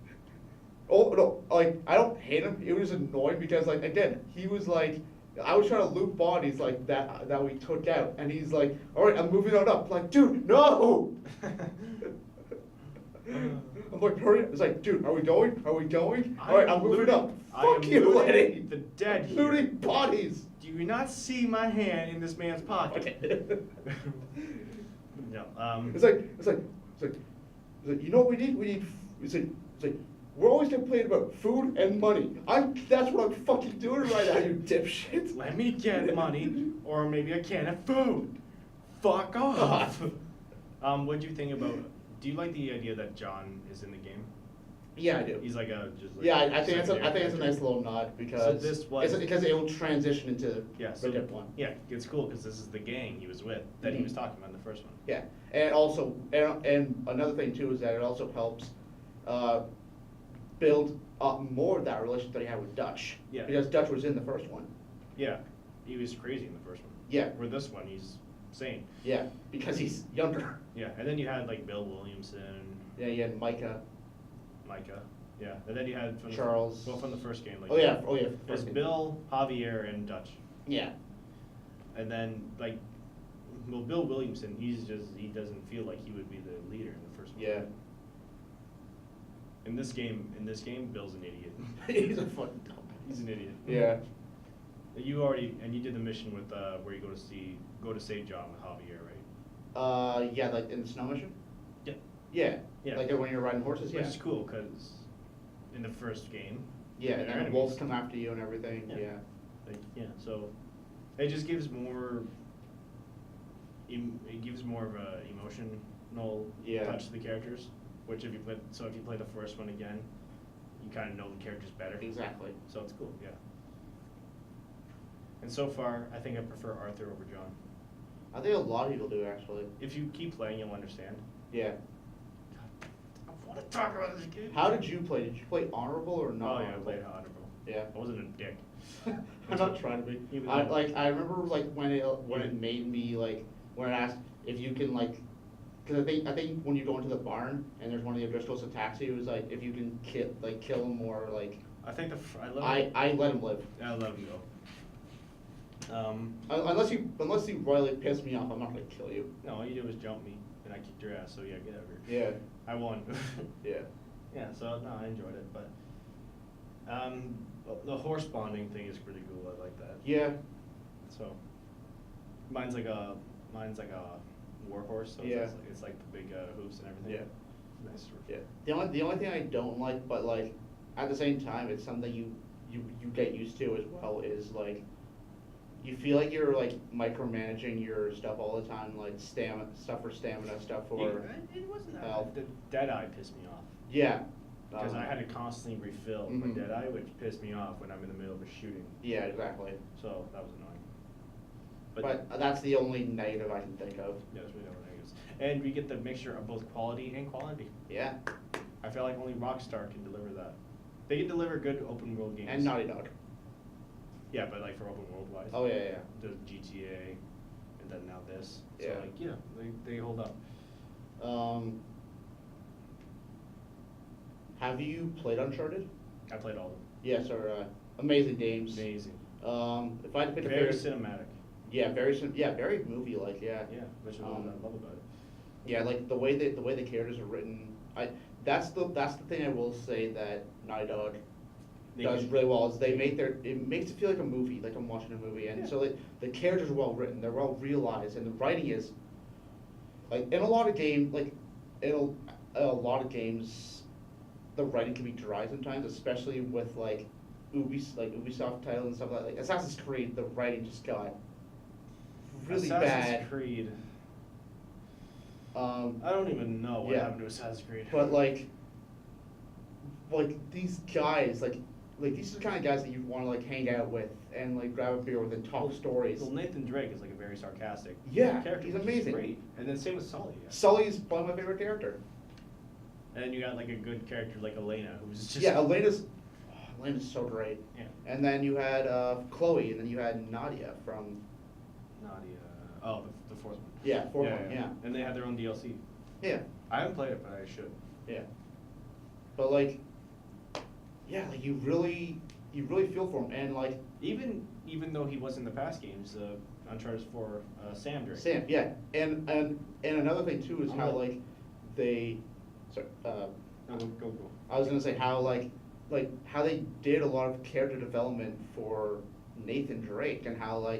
Oh no, like I don't hate him. It was annoying because like again, he was like, I was trying to loot bodies like that we took out, and he's like, all right, I'm moving on up. Like, dude, no. I'm like, hurry up. It's like, dude, are we going? All right, I'm moving up. Fuck you, Lenny. The dead I'm here. looting bodies. Do you not see my hand in this man's pocket? Okay. No. It's like, you know what we need? It's like, we're always complaining about food and money. That's what I'm fucking doing right now, you dipshit. Let me get money, or maybe a can of food. Fuck off. What do you think about? Do you like the idea that John is in the game? Yeah, I do. He's like a just. Like Yeah, I think it's a secondary nice character. little nod because this was- because it will transition into Yeah. So, Red Dead 1. yeah, it's cool because this is the gang he was with that he Mhm. was talking about in the first one. Yeah, and also and another thing too is that it also helps build up more of that relationship that he had with Dutch. Yeah. Because Dutch was in the first one. Yeah, he was crazy in the first one. Yeah. Where this one he's sane. Yeah, because he's younger. Yeah, and then you had like Bill Williamson, Yeah, you had Micah. Micah. Yeah, and then you had from Charles. from the first game. Like, Oh yeah. It was Bill, Javier, and Dutch. Yeah. And then like well, Bill Williamson, he doesn't feel like he would be the leader in the first one. Yeah. In this game, Bill's an idiot. He's a fucking dumb. He's an idiot. Yeah. You did the mission with where you go to save John with Javier, right? Yeah, like in the snow mission? Yeah. Yeah. Yeah. Like when you're riding horses, yeah. Which is cool because in the first game. Yeah, they're and the enemies. wolves come after you and everything, yeah. So it just gives more. It gives more of a emotional touch to the characters. Which if you play the first one again, you kind of know the characters better. Exactly. So it's cool, yeah. And so far, I think I prefer Arthur over John. I think a lot of people do, actually. If you keep playing, you'll understand. Yeah. I want to talk about this game. How did you play? Did you play honorable or not? Oh yeah, I honorable? played honorable. Yeah. I wasn't a dick. I'm not trying to be. Even I though- I remember when it made me when it asked if you can because I think when you go into the barn and there's one of the O'Driscolls attacks you, it was if you can kill him or I think I let him live. I let him go. Unless you royally piss me off, I'm not gonna kill you. No, all you did was jump me, and I kicked your ass. So yeah, get over it. Yeah. I won. Yeah. Yeah. So no, I enjoyed it, but the horse bonding thing is pretty cool. I like that. Yeah. So mine's like a war horse. So Yeah. it's like the big hooves and everything. Yeah. Nice. Yeah. The only thing I don't like, but at the same time, it's something you get used to as well, is you feel like you're micromanaging your stuff all the time, stamina, stuff for It wasn't that. health. The Deadeye pissed me off. Yeah. Because I had to constantly refill my Mhm. Deadeye, which pissed me off when I'm in the middle of a shooting. Yeah, exactly. So that was annoying. But that's the only negative I can think of. Yeah, there's really no negatives. And we get the mixture of both quality and quantity. Yeah. I feel like only Rockstar can deliver that. They can deliver good open world games. And Naughty Dog. Yeah, but for open world wise. Oh yeah. The GTA, and then now this. So Yeah. they hold up. Have you played Uncharted? I played all of them. Yes, or amazing games. Amazing. If I had to pick a Very favorite, cinematic. yeah, very movie-like. Yeah. Yeah, which is what I love about it. Yeah, the way the characters are written, that's the thing I will say that Naughty Dog does really well, is it makes it feel like a movie, like I'm watching a movie, and Yeah. so the characters are well written, they're well realized, and the writing is in a lot of games, the writing can be dry sometimes, especially with Ubisoft titles and stuff like Assassin's Creed. The writing just got really bad. Assassin's Creed. I don't even know what yeah. happened to Assassin's Creed. But these guys, these are the kind of guys that you want to hang out with and grab a beer with and talk stories. Well, Nathan Drake is a very sarcastic Yeah, character. he's which is amazing. Great. And then same with Sully. Yeah. Sully's probably my favorite character. And then you got a good character like Elena, who's just Yeah, Elena's so great. Yeah. And then you had Chloe, and then you had Nadia from Nadia. Oh, the fourth one. yeah, fourth one, yeah. And they had their own DLC. Yeah, I haven't played it, but I should. yeah. But you really feel for him, and Even though he was in the past games, Uncharted 4, Sam Drake. Sam, yeah, and another thing too is how they, sorry, No, go. I was gonna say how how they did a lot of character development for Nathan Drake, and how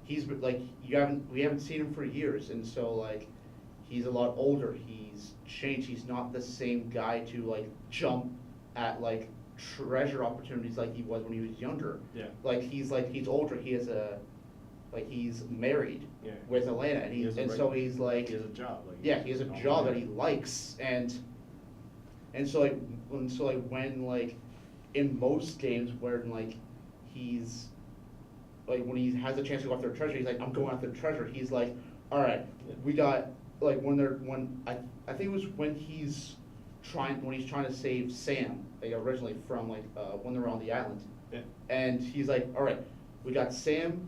he's we haven't seen him for years, and so he's a lot older, he's changed, he's not the same guy to jump at treasure opportunities like he was when he was younger. Yeah. He's older, he has he's married Yeah. with Elena, and He has a so reg- he's He has a job. yeah, he has a Oh, job yeah. that he likes, and so when in most games where he's when he has a chance to go after a treasure, he's I'm going after the treasure. He's all right, Yeah. we got I think it was when he's trying to save Sam originally from when they were on the island, Yeah. and he's all right, we got Sam,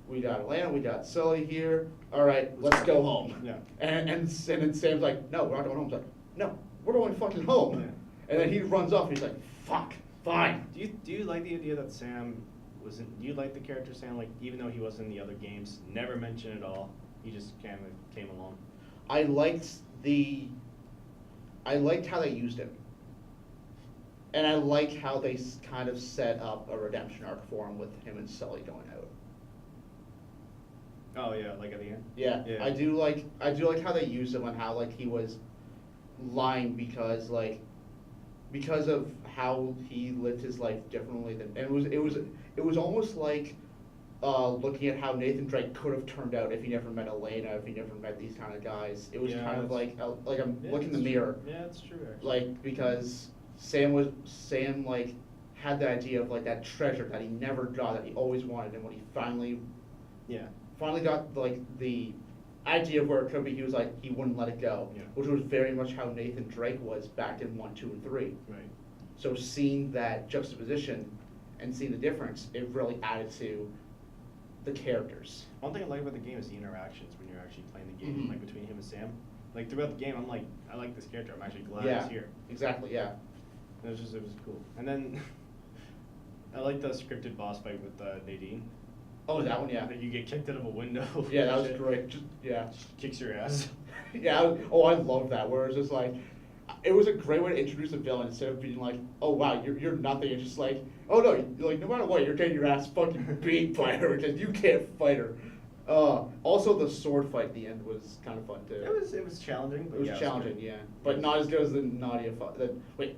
we got Atlanta, we got Sully here. All right, let's go home. Yeah. And then Sam's no, we're not going home. He's no, we're going fucking home. Yeah. And then he runs off. And he's fuck, fine. Do you like the idea that Sam wasn't? Do you like the character Sam? Even though he was in the other games, never mentioned at all. he just kind of came along. I liked how they used him. And I like how they kind of set up a redemption arc for him with him and Sully going out. Oh yeah, like at the end. Yeah, Yeah. I do like how they used him and how like he was lying because of how he lived his life differently than, and it was almost like looking at how Nathan Drake could have turned out if he never met Elena, if he never met these kind of guys. It was Yeah, kind of like I'm Yeah, looking in the it's mirror. true. Yeah, it's true actually. Like, because Sam like had the idea of like that treasure that he never got, that he always wanted, and when he finally Yeah. got like the idea of where it could be, he was like, he wouldn't let it go. Yeah. Which was very much how Nathan Drake was back in 1, 2, and 3. Right. So seeing that juxtaposition and seeing the difference, it really added to the characters. One thing I like about the game is the interactions when you're actually playing the game, Mhm. like between him and Sam. Like throughout the game, I'm like, I like this character. I'm actually glad Yeah, he's here. exactly, yeah. It was cool. And then I like the scripted boss fight with Nadine. Oh, that one, yeah. Like you get kicked out of a window. Yeah, that was Shit. great. Just, yeah. Just kicks your ass. Yeah, I love that, where it's just like, it was a great way to introduce a villain instead of being like, oh wow, you're nothing. It's just like, oh no, like no matter what, you're getting your ass fucking beat by her because you can't fight her. Also, the sword fight at the end was kind of fun too. It was challenging. But It was yeah, challenging, good. yeah, but not as good as the Nadia fight. Wait,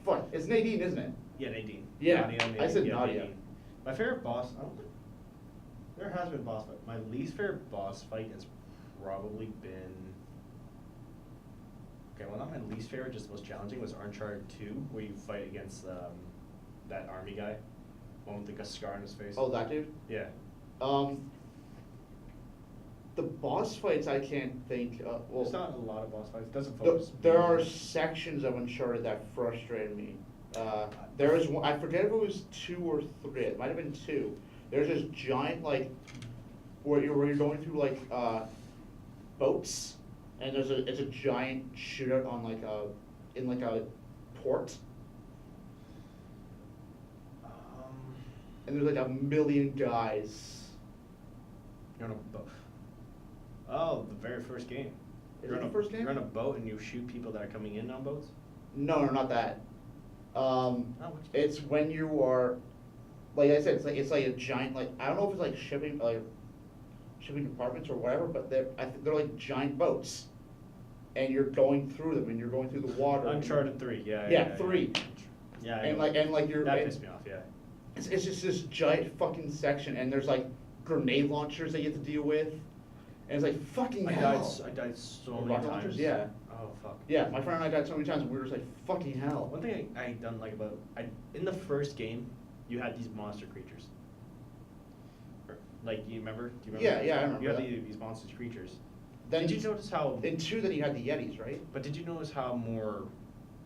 fuck, it's Nadine, isn't it? Yeah, Nadine. Yeah, Nadine, I said yeah, Nadia. Nadine. My favorite boss, I don't think, there has been a boss fight. My least favorite boss fight has probably been, okay, well not my least favorite, just the most challenging, was Uncharted 2, where you fight against that army guy, one with the scar on his face. Oh, that dude. Yeah. The boss fights I can't think of. Well, There's not a lot of boss fights. It doesn't Th- focus. there are sections of Uncharted that frustrated me. There was one, I forget if it was 2 or 3. It might have been 2. There's this giant like where you're going through like boats, and it's a giant shootout on like a port, and there's like a million guys. You're on a boat. Oh, the very first game. Is You're it on the a- first game? You're on a boat and you shoot people that are coming in on boats? No, not that. Oh, which game? It's when you are, like I said, it's like a giant, like, I don't know if it's like shipping departments or whatever, but they're like giant boats, and you're going through them, and you're going through the water. Uncharted 3, yeah. Yeah, 3. Yeah, I And know. like you're. That and pissed me off, yeah. It's just this giant fucking section, and there's like grenade launchers that you have to deal with, and it's like fucking hell. I died so Rocket many launchers? times. Yeah. Oh, fuck. Yeah, my friend and I died so many times, and we were just like, fucking hell. One thing I don't like about, in the first game, you had these monster creatures. Like, you remember? Do you remember? Yeah, I remember You had that. these monster creatures. Then Did you notice how, In 2, then you had the Yetis, right? but did you notice how more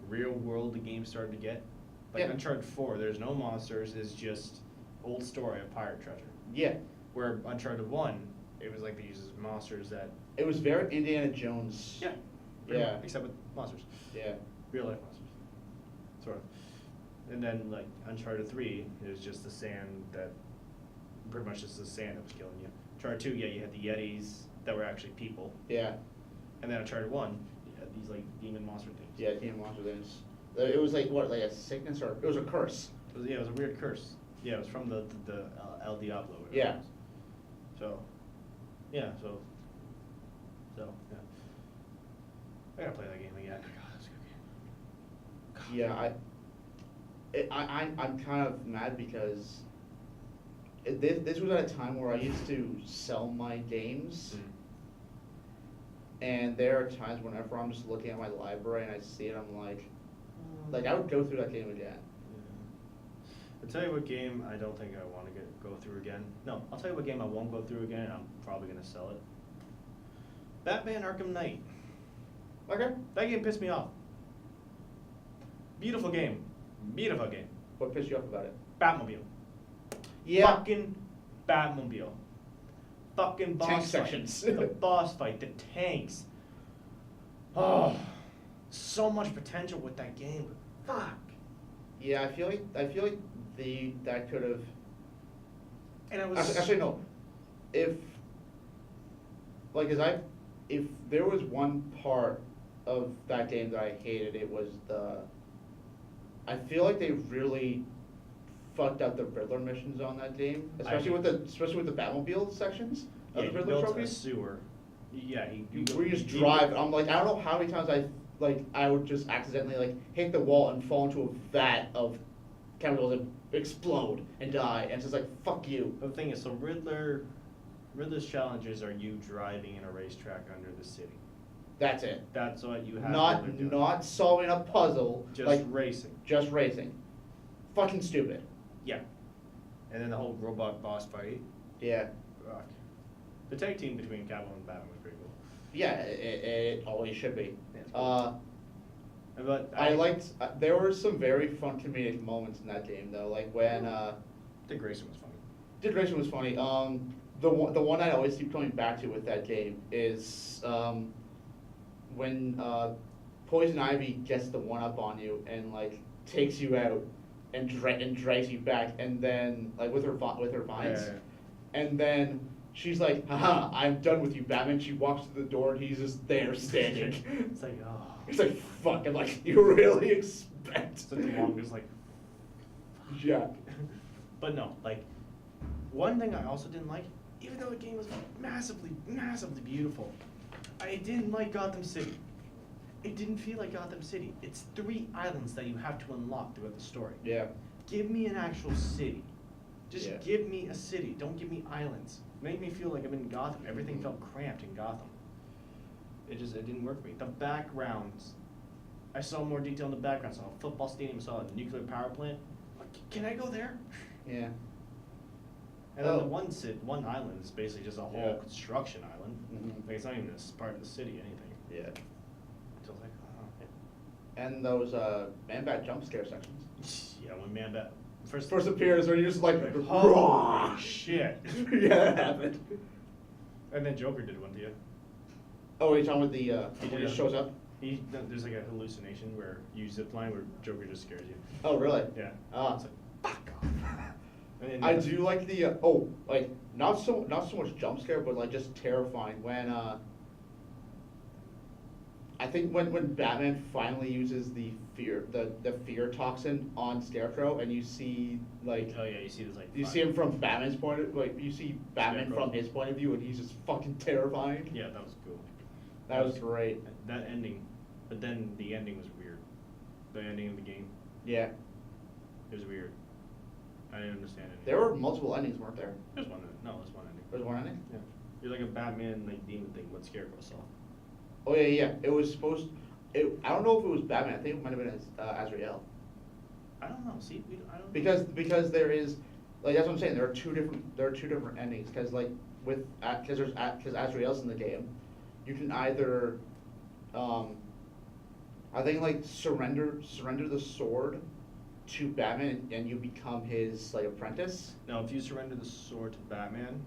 real world the game started to get? Like Yeah. Uncharted 4, there's no monsters, it's just old story of pirate treasure. Yeah. Where Uncharted 1, it was like these monsters that, It was very Indiana Jones. yeah, pretty Yeah. much, except with monsters. Yeah. Real life monsters, sort of. And then like Uncharted 3, it was just the sand that, pretty much just the sand that was killing you. Uncharted 2, yeah, you had the Yetis that were actually people. Yeah. And then Uncharted 1, you had these like demon monster things. Yeah, Demon Monster Things. It was like what, like a sickness, or it was a curse. It was, yeah, it was a weird curse. Yeah, it was from the El Diablo. Whatever Yeah. it was. So, yeah, so, yeah. I gotta play that game again. God, that's a good game. God. Yeah, I'm kind of mad because this was at a time where I used to sell my games, Mm. and there are times whenever I'm just looking at my library and I see it, I'm like I would go through that game again. Yeah. I'll tell you what game I don't think I want to go through again. No, I'll tell you what game I won't go through again, and I'm probably gonna sell it. Batman Arkham Knight. Okay. That game pissed me off. Beautiful game. Beautiful game. What pissed you off about it? Batmobile. Yeah. Fucking Batmobile. Fucking boss Tank fight. sections. The boss fight, the tanks. Oh, so much potential with that game. Fuck. Yeah, I feel like that could have. And I was Actually, no. If like, if there was one part of that game that I hated, it was I feel like they really fucked up the Riddler missions on that game, especially with the Batmobile sections of Yeah, the he Riddler built a trophies. sewer. Yeah, Where you just drive, I'm like, I don't know how many times I would just accidentally like hit the wall and fall into a vat of chemicals and explode and die, and it's just like, fuck you. The thing is, so Riddler's challenges are you driving in a racetrack under the city. That's it. That's what you have. Not solving a puzzle. Just like racing. Just racing. Fucking stupid. Yeah. And then the whole robot boss fight. Yeah. Rock. The tag team between Catwoman and Batman was pretty cool. Yeah, it always should be. Yeah, it's cool. But I liked. There were some very fun comedic moments in that game, though. Like when Dick Grayson was funny. Dick Grayson was funny. The one I always keep coming back to with that game is when Poison Ivy gets the one up on you and like takes you out and drags you back, and then like with her vines, and then she's like, "Haha, I'm done with you, Batman." She walks to the door and he's just there standing. It's like, oh. It's like, fuck, I'm like, you really expect? Such a longest, like. Yeah. But no, like, one thing I also didn't like, even though the game was massively, massively beautiful, I didn't like Gotham City. It didn't feel like Gotham City. It's 3 islands that you have to unlock throughout the story. Yeah. Give me an actual city. Just Yeah. give me a city. Don't give me islands. Make me feel like I'm in Gotham. Everything felt cramped in Gotham. It didn't work for me. The backgrounds, I saw more detail in the background. I saw a football stadium, I saw a nuclear power plant. Like, can I go there? Yeah. And then the one island is basically just a whole Yeah. construction island. Mhm. Like, it's not even a part of the city, anything. Yeah. So it's like, oh. And those Man-Bat jump scare sections. Yeah, when Man-Bat first appears, where you're just like, holy shit. Yeah, that happened. And then Joker did one to you. Oh, you're talking with the He when did he a- shows up? There's like a hallucination where you zip line where Joker just scares you. Oh, really? Yeah. Ah. It's like, fuck off. And then I do like the like not so much jump scare, but like just terrifying when I think when Batman finally uses the fear toxin on Scarecrow, and you see like Oh yeah, you see this like. you see him from Batman's point of like you see Batman Scarecrow. from his point of view, and he's just fucking terrifying. Yeah, that was cool. That was great. That ending, but then the ending was weird. The ending of the game, Yeah, it was weird. I didn't understand it. there were multiple endings, weren't there? There's one. No, there's one ending. There was one ending. Yeah. You're like a Batman like demon thing. What Scarecrow saw. Oh yeah. It was supposed. I don't know if it was Batman. I think it might have been Azrael. I don't know. See, I don't. Because there is, like, that's what I'm saying. There are two different endings. Because like because Azrael's in the game, you can either, I think like surrender the sword to Batman and you become his like apprentice. No, if you surrender the sword to Batman.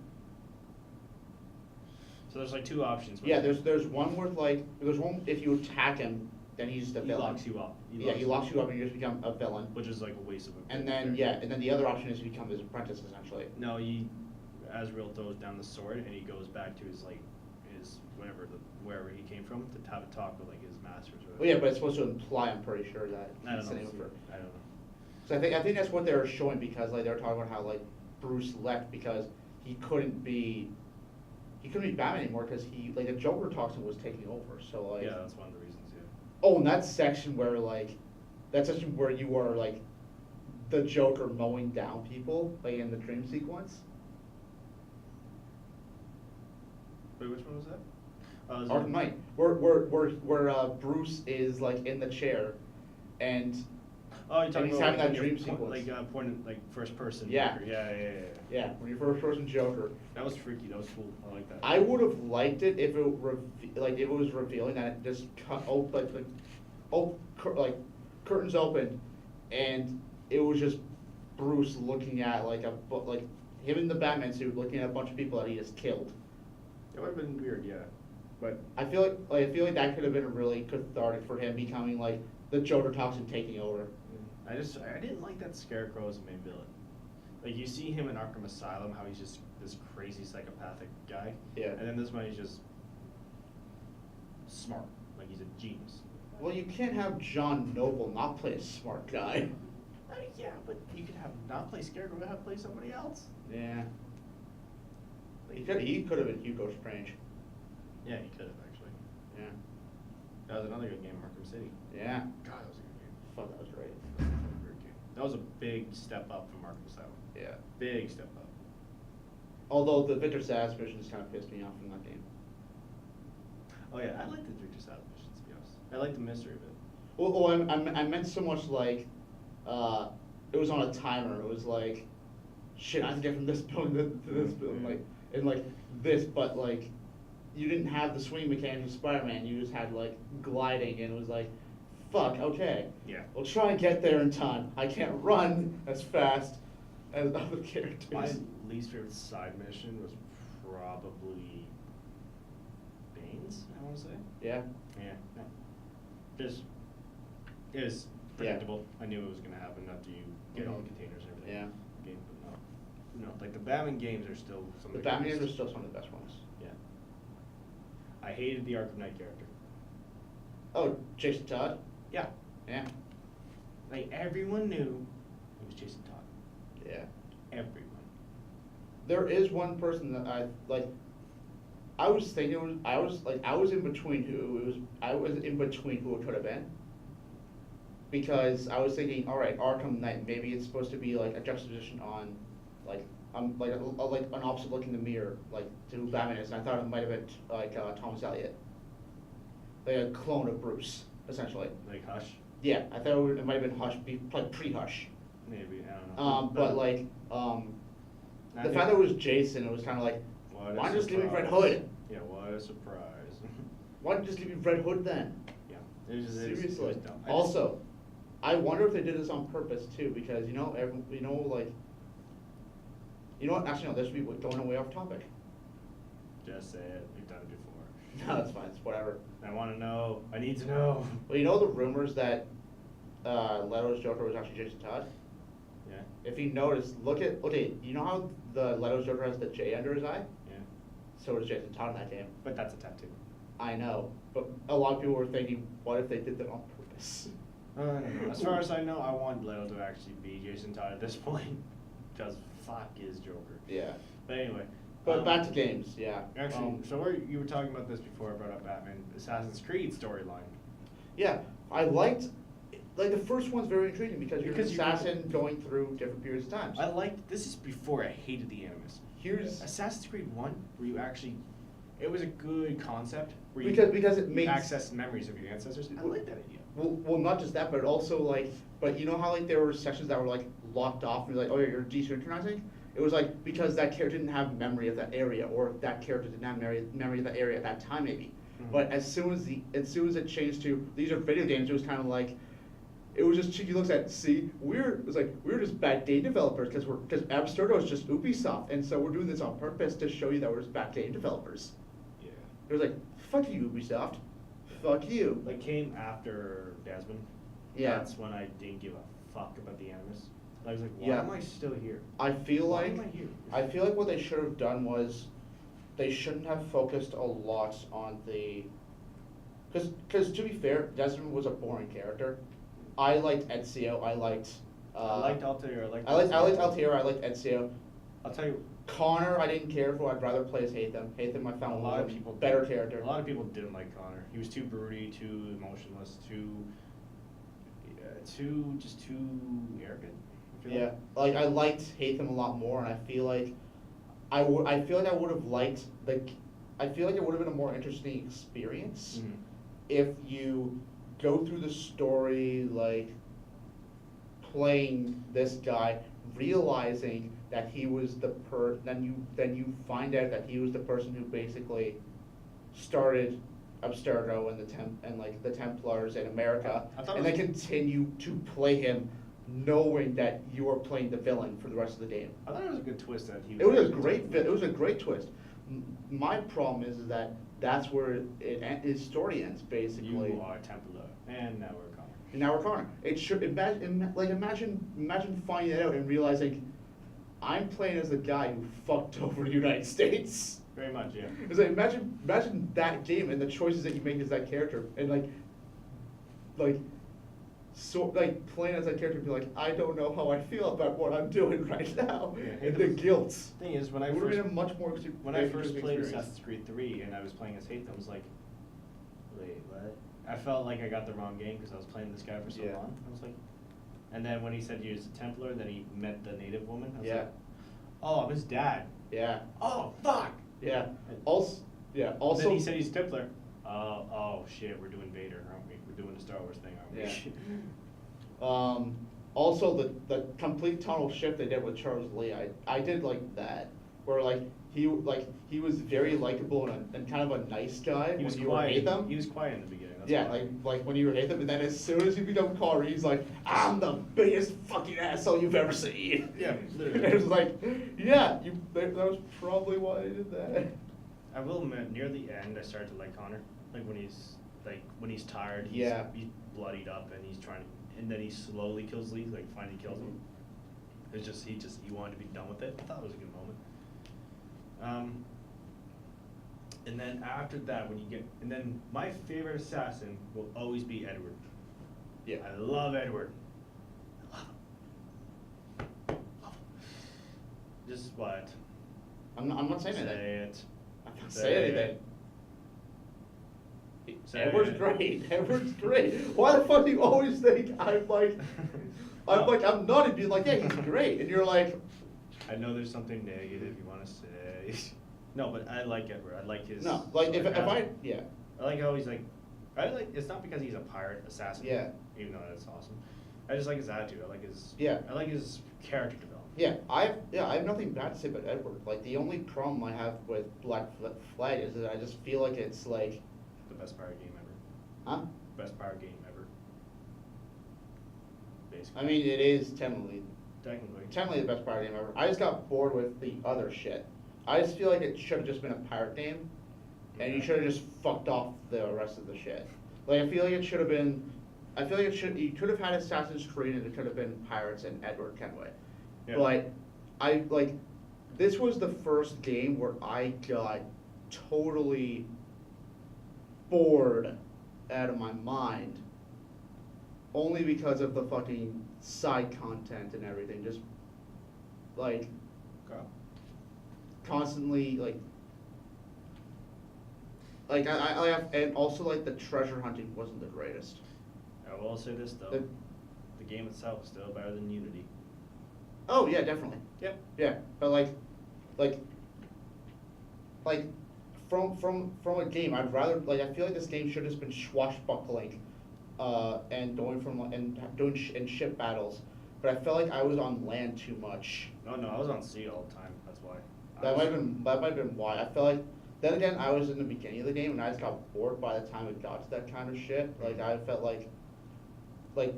So there's like 2 options. Yeah, there's one where like there's one if you attack him, then he's the He villain. locks you up. He locks you up and you just become a villain. Which is like a waste of a. And then and then the other option is to become his apprentice essentially. No, Azrael throws down the sword and he goes back to his wherever he came from to have a talk with like his masters. Or Well, yeah, but it's supposed to imply, I'm pretty sure, that I don't he's know. sitting for. I don't know. So I think that's what they were showing, because like they were talking about how like Bruce left because he couldn't be Batman anymore because he like the Joker toxin was taking over. So like Yeah, that's one of the reasons. Yeah. oh, and that section where you are like the Joker mowing down people like in the dream sequence. Wait, which one was that? Arkham Knight, where Bruce is like in the chair, and Oh, you're talking he's about having that when dream you're sequence. pointed like first person. Yeah. Joker. Yeah. yeah, when you're first person Joker. That was freaky. That was cool. I like that. I would have liked it if it was revealing that it just cut like curtains open, and it was just Bruce looking at like him in the Batman suit looking at a bunch of people that he just killed. It would have been weird, yeah. But I feel like that could have been really cathartic for him becoming like the Joker toxin taking over. I didn't like that Scarecrow as a main villain. Like you see him in Arkham Asylum, how he's just this crazy psychopathic guy. Yeah. And then this one he's just smart, like he's a genius. Well, you can't have John Noble not play a smart guy. Yeah, but you could have not play Scarecrow, but have play somebody else. Yeah. He could have been Hugo Strange. Yeah, he could have actually. Yeah. That was another good game, Arkham City. Yeah. God, that was a good game. Fuck, that was great. That was a really great game. That was a big step up from Arkham Asylum. Yeah. Big step up. Although the Victor Sass missions kind of pissed me off from that game. Oh yeah, I like the Victor South missions, to be honest. I like the mystery of it. Well, I meant so much like, it was on a timer. It was like, shit, I have to get from this building to this building, like, and like this, but like, you didn't have the swing mechanics of Spider-Man. You just had like gliding, and it was like, fuck, okay. Yeah. We'll try and get there in time. I can't run as fast as other characters. My least favorite side mission was probably Bane's, I want to say. Yeah. Yeah. Just, it was predictable. I knew it was going to happen after you get all the containers and everything. Yeah. Game, but no, like the Batman games are still some The of Batman greatest. are still some of the best ones. Yeah. I hated the Arkham Knight character. Oh, Jason Todd? Yeah. Yeah. Like everyone knew it was Jason Todd. Yeah. Everyone. There is one person that I like. I was thinking I was in between who it could have been. Because I was thinking, all right, Arkham Knight, maybe it's supposed to be like a juxtaposition on, like an opposite look in the mirror, like to who Batman is. And I thought it might have been like Thomas Elliott, like a clone of Bruce, essentially. Like Hush. Yeah, I thought it might have been Hush, like pre-Hush. Maybe, I don't know. But like, I the think- fact that it was Jason, it was kind of like, What a why just leave me Red surprise. Hood? Yeah, what a surprise. Why not just leave me Red Hood then? Yeah, it was just, it was Seriously. dumb. Also, I wonder if they did this on purpose too, because what? Actually, no. This would be going way off topic. Just say it. We've done it before. No, that's fine. It's whatever. I want to know. I need to know. Well, you know the rumors that Leto's Joker was actually Jason Todd. Yeah. If you notice, okay. You know how the Leto's Joker has the J under his eye? Yeah. So does Jason Todd in that game. But that's a tattoo. I know, but a lot of people were thinking, what if they did that on purpose? I don't know. As far as I know, I want Leto to actually be Jason Todd at this point. Because fuck is Joker. Yeah. But anyway. But back to games, yeah. Actually, you were talking about this before I brought up Batman, Assassin's Creed storyline. Yeah, I liked, like the first one's very intriguing because you're an Because you- assassin going through different periods of times. I liked, this is before I hated the Animus. Here's Assassin's Creed 1, where you actually, it was a good concept. Where because it you makes access memories of your ancestors. I like that idea. well not just that, but also like, but you know how like there were sections that were like locked off and you're like, oh, you're desynchronizing. It was like because that character didn't have memory of that area, or that character didn't have memory of that area at that time, maybe. Mhm. But as soon as it changed to these are video games, it was kind of like, it was just cheeky looks at, see, we're just bad game developers because Abstergo is just Ubisoft, and so we're doing this on purpose to show you that we're just bad game developers. Yeah. It was like, fuck you, Ubisoft, fuck you. Like came after Desmond. Yeah. That's when I didn't give a fuck about the Animus. I was like, why Yeah. am I still here? I feel Why like am I here? I feel like what they should have done was they shouldn't have focused a lot on the because to be fair, Desmond was a boring character. I liked Ezio. I liked Altair. I liked Altair. I liked Ezio. I'll tell you, Connor, I didn't care for. I'd rather play as Hatham. Hatham, I found a lot of people better didn't- character. A lot of people didn't like Connor. He was too broody, too emotionless, too arrogant. I feel Yeah, like I liked Hatham a lot more, and I feel like I would have liked I feel like it would have been a more interesting experience Mhm. if you go through the story like playing this guy, realizing that he was then you find out that he was the person who basically started Abstergo and the Templars in America, I thought and it then was- continue to play him, knowing that you are playing the villain for the rest of the game. I thought it was a good twist that he. It was a actually- it was a great twist. My problem is that that's where his story ends basically. You are Templar, and now we're Connor. And now we're Connor. It should imagine finding that out and realizing I'm playing as the guy who fucked over the United States. Very much, yeah. It's like imagine that game and the choices that you make as that character, and like playing as that character and be like, I don't know how I feel about what I'm doing right now. Yeah. And the guilt. Thing is, when I It would have first been a much more when I first interesting played experience. Assassin's Creed 3 and I was playing as Hatham, I was like, wait, what? I felt like I got the wrong game because I was playing this guy for so Yeah. long. I was like, and then when he said he was a Templar, then he met the native woman. I was Yeah. like, oh, I'm his dad. Yeah. Oh, fuck. Yeah. And Also, yeah. Also, then he said he's a Templar. Oh shit, we're doing Vader, aren't we? We're doing the Star Wars thing, aren't we? Yeah. Also the complete tonal shift they did with Charles Lee, I did like that, where he was very likable and kind of a nice guy He was when you quiet. were Hatham. He was quiet in the beginning. That's Yeah, why. like when you were Hatham, and then as soon as you become Corey, he's like, I'm the biggest fucking asshole you've ever seen. Yeah, literally. It was like, yeah, that was probably why they did that. I will admit, near the end, I started to like Connor. Like when he's tired, Yeah. he's bloodied up, and he's trying, and then he slowly kills Lee, like finally kills him. It's just he wanted to be done with it. I thought it was a good moment. And then after that, and then my favorite assassin will always be Edward. Yeah. I love Edward. I love him. Love him. Just what? I'm not saying Say anything. it. I'm not Say saying it. anything. Say Edward's it. great. Edward's great. Why the fuck do you always think I'm not and being like, yeah, he's great, and you're like, I know there's something negative you want to say. No, but I like Edward. I like his. no, like if I yeah. I like how he's like. It's not because he's a pirate assassin. Yeah. Even though that's awesome. I just like his attitude. I like his. Yeah. I like his character development. Yeah, I have nothing bad to say about Edward. Like the only problem I have with Black Flag is that I just feel like it's like, The best pirate game ever. huh? Best pirate game ever. Basically. I mean, it is technically Technically. the best pirate game ever. I just got bored with the other shit. I just feel like it should have just been a pirate game, and you Okay. should have just fucked off the rest of the shit. Like I feel like it should have been. I feel like you could have had Assassin's Creed and it could have been Pirates and Edward Kenway. Yeah. But this was the first game where I got totally bored out of my mind, only because of the fucking side content and everything. Just like Go. constantly I have, and also like the treasure hunting wasn't the greatest. I will say this though. The game itself is still better than Unity. Oh yeah, definitely. Yep. Yeah, but like from a game, I'd rather I feel like this game should have just been swashbuckling, and going and ship battles, but I felt like I was on land too much. Oh no, I was on sea all the time. That's why. That might have been why. I felt like then again I was in the beginning of the game and I just got bored by the time it got to that kind of shit. Like I felt like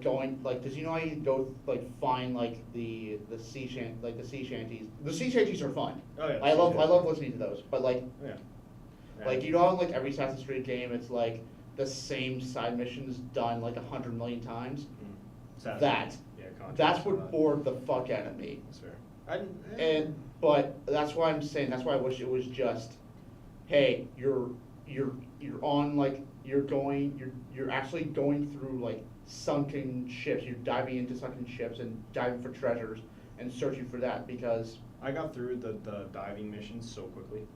going cause you know how you go find the sea shanties. The sea shanties are fun. Oh yeah. I love listening to those. But Yeah. like you know how every Assassin's Creed game it's like the same side missions done 100 million times. Assassin. That Yeah. Contra, that's so what bored the fuck out of me. That's fair. But that's why I'm saying that's why I wish it was just, hey, you're on you're actually going through sunken ships. You're diving into sunken ships and diving for treasures and searching for that because I got through the diving missions so quickly.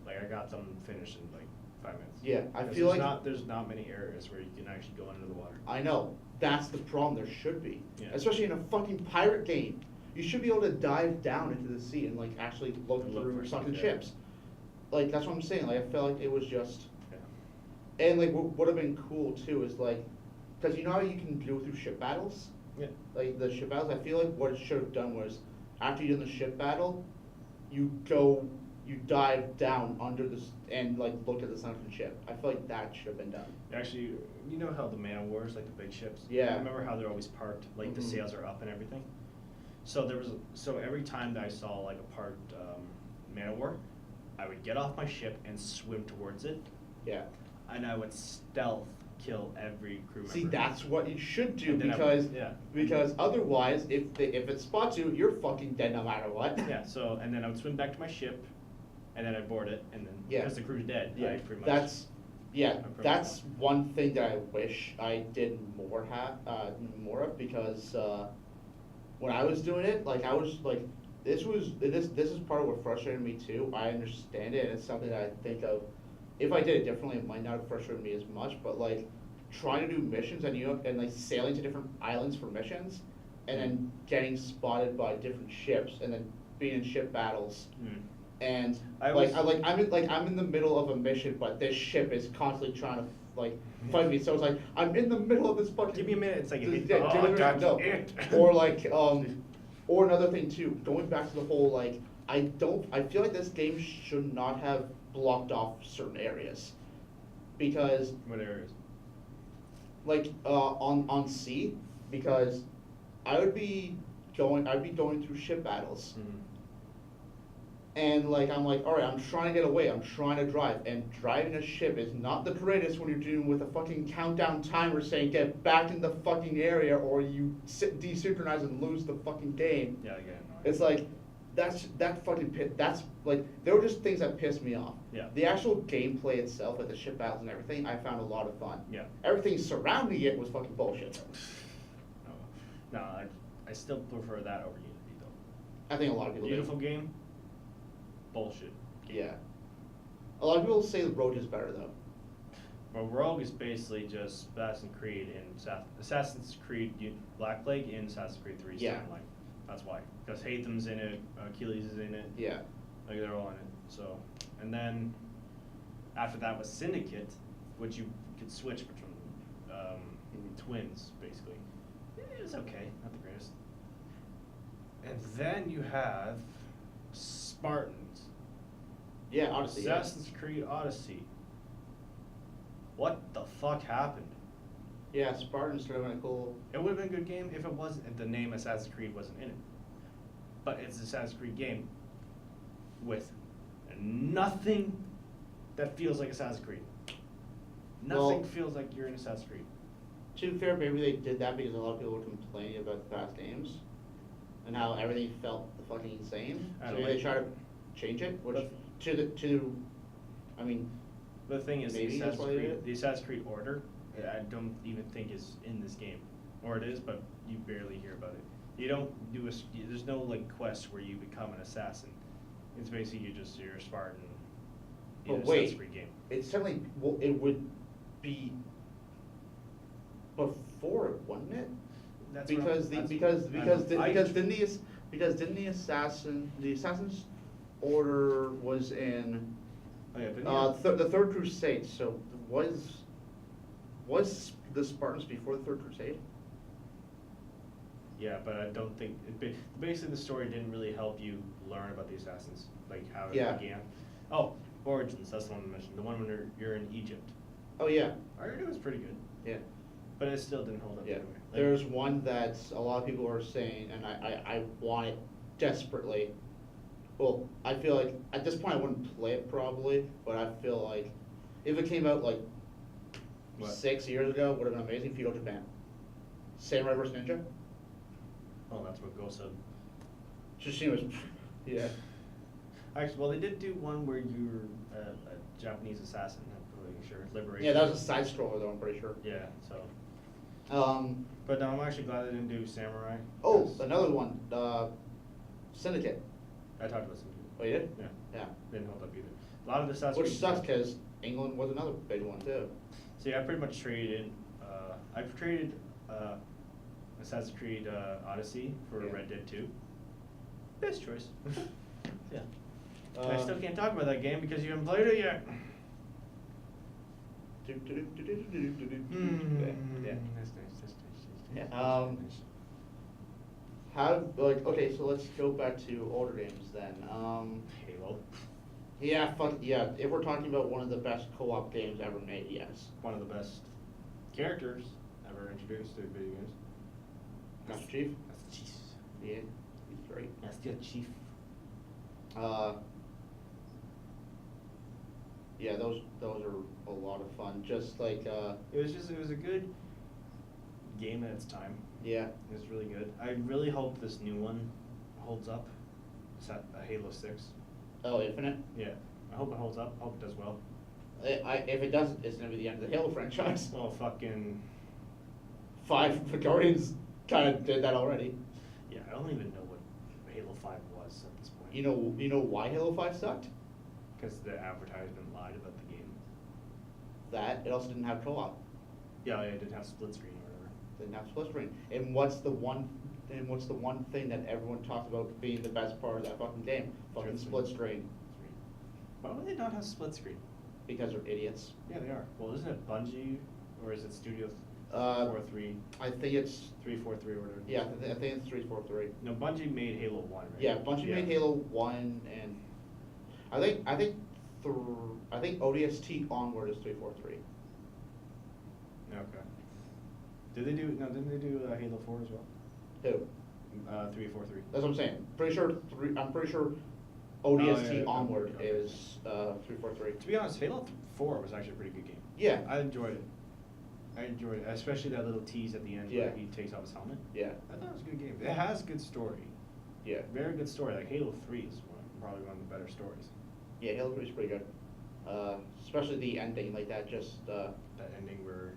I got them finished in 5 minutes. yeah, I 'Cause feel there's not many areas where you can actually go under the water. I know that's the problem. There should be, Yeah. especially in a fucking pirate game. You should be able to dive down into the sea and actually look Look through for sunken stuff, yeah. ships. That's what I'm saying. I felt like it was just. Yeah. And what would have been cool too is because you know how you can go through ship battles? Yeah. The ship battles, I feel like what it should have done was, after you're in the ship battle, you dive down under and look at the sunken ship. I feel like that should have been done. Actually, you know how the Man of Wars, the big ships? Yeah. Remember how they're always parked, the Mhm. sails are up and everything? So every time that I saw a parked Man of War, I would get off my ship and swim towards it, Yeah. and I would stealth kill every crew member. See, that's what you should do And then because otherwise, if it spots you, you're fucking dead no matter what. Yeah, and then I would swim back to my ship, and then I board it, and then Yeah. because the crew's dead, I pretty much. That's one thing that I wish I did more more of, because when I was doing it, like I was like, this is part of what frustrated me too. I understand it, and it's something that I think of. If I did it differently, it might not have frustrated me as much. But like trying to do missions and like sailing to different islands for missions, and then getting spotted by different ships, and then being in ship battles. And I'm in the middle of a mission, but this ship is constantly trying to like fight me. So it's like I'm in the middle of this fucking. Give me a minute. It's like no. Or like or another thing too. Going back to the whole like I feel like this game should not have blocked off certain areas, because What areas? like on sea, because I'd be going through ship battles. And like I'm like, all right, I'm trying to get away. I'm trying to drive, and driving a ship is not the greatest when you're dealing with a fucking countdown timer saying get back in the fucking area or you desynchronize and lose the fucking game. Yeah, I get it. It's like that fucking pit. That's like there were just things that pissed me off. Yeah. The actual gameplay itself, like the ship battles and everything, I found a lot of fun. Yeah. Everything surrounding it was fucking bullshit. No, I still prefer that over Unity though. I think a lot of people Beautiful do. game. Bullshit. Yeah. A lot of people say the Rogue is better though. Well, Rogue is basically just Assassin's Creed Black Plague in Assassin's Creed 3 Yeah. Timeline. That's why. Because Hatham's in it, Achilles is in it. Yeah. Like they're all in it. So, and then after that was Syndicate, which you could switch between twins basically. It was okay, not the greatest. And then you have Spartans. Yeah, Odyssey. Yeah. Assassin's Creed Odyssey. What the fuck happened? Yeah, Spartans sort of a cool. It would have been a good game if it wasn't, if the name Assassin's Creed wasn't in it. But it's an Assassin's Creed game with nothing that feels like Assassin's Creed. Nothing Well, feels like you're in Assassin's Creed. To be fair, maybe they did that because a lot of people were complaining about the past games and how everything felt fucking insane. I So don't maybe they like- try to change it, which I mean, The thing is, Maybe that's why they did it? the Assassin's Creed Order, I don't even think is in this game. Or it is, but you barely hear about it. You don't do there's no like quest where you become an assassin. It's basically you're a Spartan in But an wait. Assassin's Creed game. it's certainly well, it would be before it, wouldn't it? That's what Because I'm- the that's- I- didn't the Assassin's Order was in Oh, yeah, but the Third Crusade. So was the Spartans before the Third Crusade? yeah, but I don't think basically the story didn't really help you learn about the assassins, like how it Yeah. began. Oh, Origins, that's the one I mentioned. The one when you're in Egypt. Oh yeah, I heard it was pretty good, yeah. but it still didn't hold up. Yeah, anyway. Like, there's one that a lot of people are saying, and I want it desperately. Well, I feel like at this point I wouldn't play it probably, but I feel like if it came out like What? 6 years ago, would have been amazing. Feudal Japan, Samurai vs Ninja. Oh, that's what Ghost said. Tsushima, yeah. Actually, well, they did do one where you were a Japanese assassin. I'm pretty sure Liberation. Yeah, that was a side scroller though. I'm pretty sure. Yeah. So, Um, but no, I'm actually glad they didn't do Samurai. oh, 'cause another one, Syndicate. I talked about some. Oh, you did? Yeah. Yeah. Didn't hold up either. A lot of the Assassin's Which Creed sucks stuff- because England was another big one too. See, I pretty much traded. I've traded Assassin's Creed Odyssey for Yeah. Red Dead 2. Best choice. Yeah. I Uh, still can't talk about that game because you haven't played it yet. Yeah. Yeah. That's nice. That's nice. Yeah, okay, so let's go back to older games then. Halo. Yeah, fuck, yeah, if we're talking about one of the best co-op games ever made, yes. One of the best characters ever introduced to video games. Master Chief? That's the Chief. Yeah, he's great. That's the Chief. Yeah, those are a lot of fun, just like, It was a good game at its time. yeah. It was really good. I really hope this new one holds up. It's at Halo 6. Oh, Infinite. Yeah, I hope it holds up. Hope it does well. If it doesn't, it's gonna be the end of the Halo franchise. Well, fucking 5 Guardians kind of did that already. yeah. I don't even know what Halo 5 was at this point. You know why Halo 5 sucked? Because the advertisement lied about the game. That it also didn't have co-op. Yeah, it didn't have split screen or whatever. Didn't have split screen. And what's the one thing that everyone talks about being the best part of that fucking game? Fucking split screen. Why would they not have split screen? Because they're idiots. Yeah, they are. Well, isn't it Bungie or is it Studio 4-3? I think it's 343 or whatever. yeah. I think it's 343. No, Bungie made Halo 1, right? Yeah, Bungie made Halo 1, and I think ODST onward is 343. Okay. Didn't they do Halo 4 as well? Who? 343. That's what I'm saying. I'm pretty sure Oh, ODST yeah, onward okay. is 343. To be honest, Halo 4 was actually a pretty good game. Yeah. I enjoyed it, especially that little tease at the end Yeah. where he takes off his helmet. Yeah. I thought it was a good game. It has good story. Yeah. Very good story. Like Halo 3 is probably one of the better stories. Yeah, Halo 3 is pretty good. Especially the ending, like that just That ending where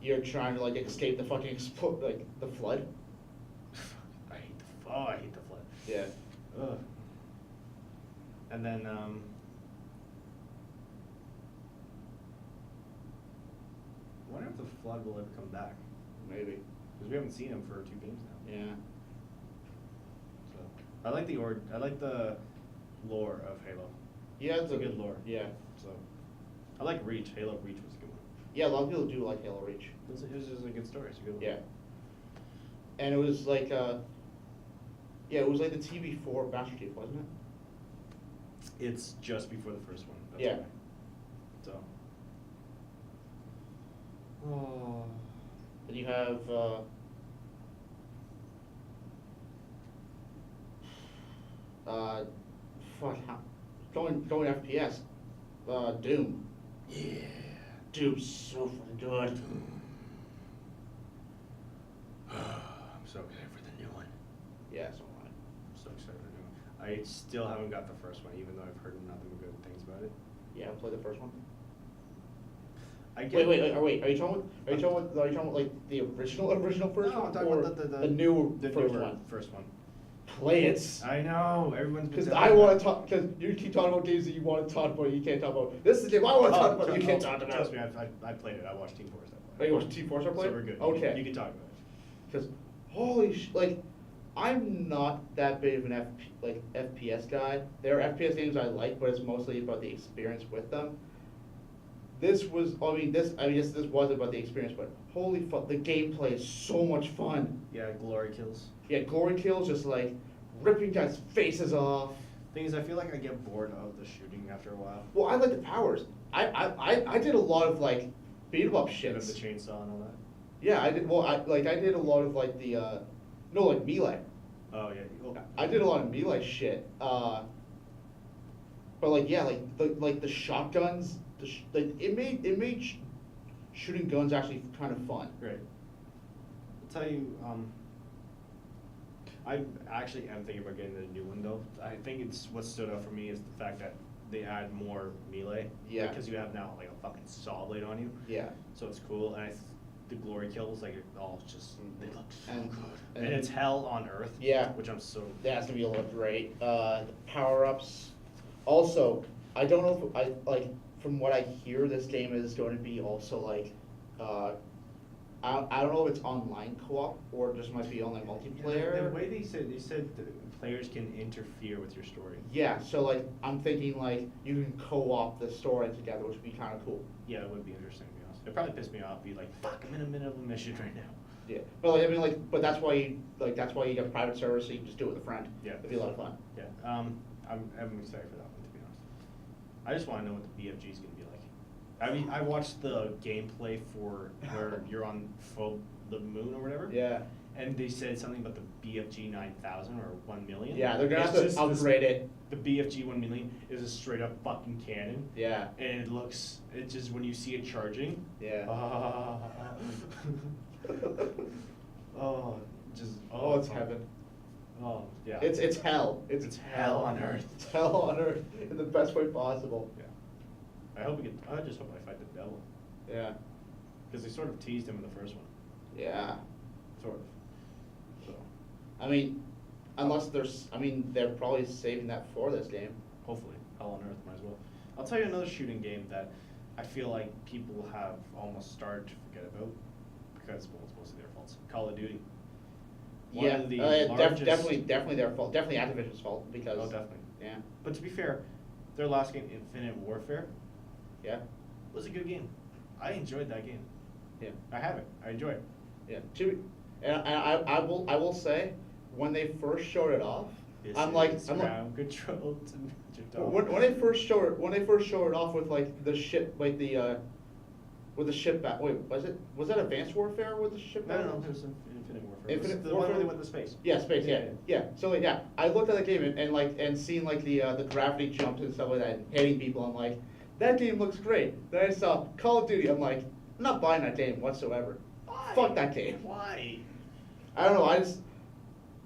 you're trying to like escape the fucking the flood. I hate the flood. Yeah. Ugh. And then I wonder if the flood will ever come back, Maybe. because we haven't seen him for 2 games now. Yeah. So I like the lore of Halo. Yeah, It's a good lore. Yeah. So I like Reach. Halo Reach was a good one. Yeah, a lot of people do like Halo Reach. It was just a good story. It's a good one. Yeah. And it was like it was like the TV4 Master Chief, wasn't it? It's just before the first one. That's Yeah. why. So. Oh. And you have going FPS, Doom. Yeah. Doom's so fucking good. I'm so excited for the new one. Yeah, so am I. I'm so excited for the new one. I still haven't got the first one, even though I've heard nothing but good things about it. Yeah, I played the first one. I get Wait. Are you talking about like the original first No, one, I'm talking or about the new the first newer one? first one. Play it. I know everyone's been Because telling I me want that. to talk. Because you keep talking about games that you want to talk about, you can't talk about. This is the game I want to talk about. You can't talk about. Trust me, I played it. I watched Team Fortress. Oh, you watched T-Force I played? So we're good. Okay. You can talk about it. Because holy like, I'm not that big of an FPS guy. There are FPS games I like, but it's mostly about the experience with them. This was, this was about the experience, but holy fuck, the gameplay is so much fun. Yeah, glory kills. Yeah, glory kills, just like ripping guys' faces off. Thing is, I feel like I get bored of the shooting after a while. Well, I like the powers. I did a lot of like beat 'em up Shit of shits. the chainsaw and all that. Yeah, I did. Well, I did a lot of like the like melee. Oh yeah. Well, I did a lot of melee shit. But like yeah, like the shotguns, it made shooting guns actually kind of fun. Great. I'll tell you, I actually am thinking about getting the new one though. I think it's what stood out for me is the fact that they add more melee. Yeah. Because you have now like a fucking saw blade on you. Yeah. So it's cool, and the glory kills like it all just they look so And- good. and- And it's hell on earth. Yeah. Which I'm so. That's gonna be a lot great. The power ups. Also, I don't know if from what I hear, this game is going to be also like, I don't know if it's online co-op or just might be online multiplayer. The way they said the players can interfere with your story. Yeah, so like I'm thinking like you can co-op the story together, which would be kind of cool. Yeah, it would be interesting to be honest. It'd probably piss me off. Be like, fuck, I'm in a minute of a mission right now. Yeah, but like, I mean like, but that's why you get private servers, so you can just do it with a friend. Yeah. It'd be a lot of fun. Yeah. I'm excited for that one to be honest. I just want to know what the BFG is going to be like. I mean, I watched the gameplay for where you're on the moon or whatever. Yeah. And they said something about the BFG 9000 or 1 million. Yeah, they're gonna It's have to just upgrade it. The BFG 1 million is a straight up fucking cannon. Yeah. And it just when you see it charging. Yeah. Oh, just Oh, it's heaven. Oh, yeah. It's hell. It's hell on earth. It's hell on earth in the best way possible. Yeah. I just hope I fight the devil. Yeah. Because they sort of teased him in the first one. Yeah. Sort of. So, I mean, they're probably saving that for this game. hopefully, hell on earth might as well. I'll tell you another shooting game that I feel like people have almost started to forget about because, well, it's mostly their faults. Call of Duty. One Yeah, of the largest- definitely their fault. Definitely Activision's fault because. Oh, definitely. Yeah. But to be fair, their last game, Infinite Warfare, Yeah. was a good game. I enjoyed that game. Yeah. I have it. I enjoy it. Yeah. And I will say, when they first showed it off, I'm like ground control to Major Tom. when they first showed it off with like the ship with the ship back. Wait, was that Advanced Warfare with the ship? No, back? it was Infinite Warfare. Infinite It was the Warfare? one where they went to space. Yeah, space. Yeah, Yeah, yeah. So like, yeah, I looked at the game and seeing like the gravity jumps and stuff like that, and hitting people. I'm like, that game looks great. Then I saw Call of Duty. I'm like, I'm not buying that game whatsoever. Why? Fuck that game. Why? I don't know.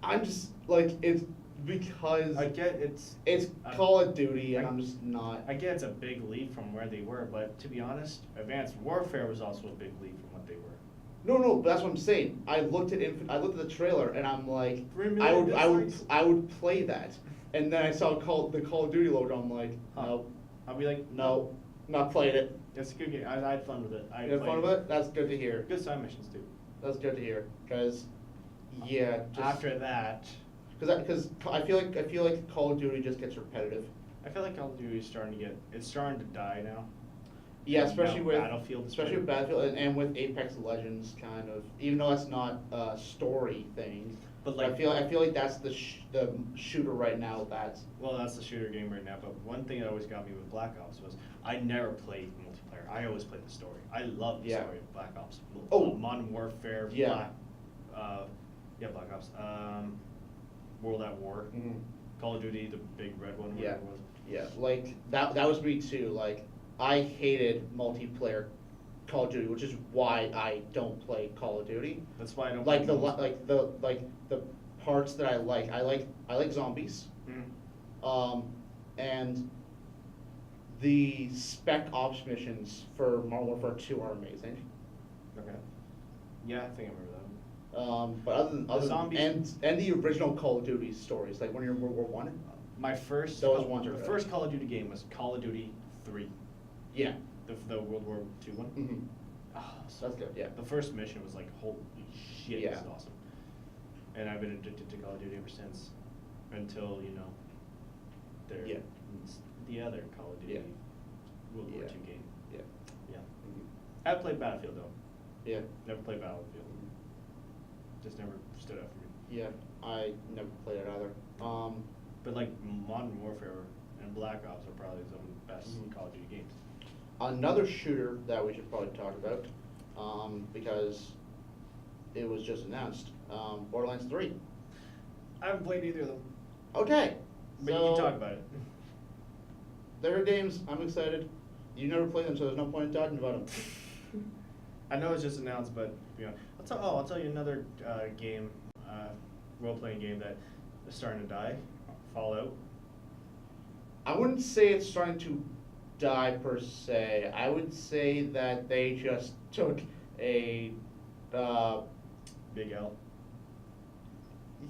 I'm just like it's because I get it's Call of Duty, and I'm just not. I get it's a big leap from where they were, but to be honest, Advanced Warfare was also a big leap from what they were. No, but that's what I'm saying. I looked at the trailer, and I'm like, 3 million I would play that, and then I saw the Call of Duty logo. I'm like, Huh. no, I'll be like, no, not playing it. It's a good game. I had fun with it. You had fun with it? That's good to hear. Good side missions too. That's good to hear, because yeah, After that, because I feel like Call of Duty just gets repetitive. I feel like Call of Duty is starting to die now. Yeah, And especially now with Battlefield is especially with pretty- Battlefield and with Apex Legends, kind of. Even though that's not a story thing, But I like- feel like that's the shooter right now. Well, that's the shooter game right now. But one thing that always got me with Black Ops was I never played multiplayer. I always played the story. I love the Yeah. story of Black Ops. Oh. Modern Warfare. Yeah. Black Ops. World at War. Mhm. Call of Duty, the big red one. Yeah, Whatever it was. yeah, like that was me too. Like I hated multiplayer Call of Duty, which is why I don't play Call of Duty. That's why I don't. Like play the parts that I like zombies. Mhm. And the spec ops missions for Modern Warfare 2 are amazing. Okay. Yeah, I think I remember that. But other zombies- and the original Call of Duty stories, like when you're in World War One. My first Those ones are the good. first Call of Duty game was Call of Duty 3, Yeah. the World War II one. Mm-hmm. Oh, so That's good. Yeah. The first mission was like, holy shit, Yeah. this is awesome. And I've been addicted to Call of Duty ever since, until Yeah. the other Call of Duty Yeah. World War Yeah. II game. Yeah. Yeah. Mhm. I've played Battlefield though. Yeah. Never played Battlefield. Just never stood out for me. Yeah. I never played it either. But like Modern Warfare and Black Ops are probably some of the best Mhm. Call of Duty games. Another shooter that we should probably talk about, because it was just announced, Borderlands 3. I haven't played either of them. Okay. But so you can talk about it. They're games. I'm excited. You never played them, so there's no point in talking about them. I know it's just announced, but I'll tell you another game, role-playing game that is starting to die. Fallout. I wouldn't say it's starting to die per se. I would say that they just took a, Big L.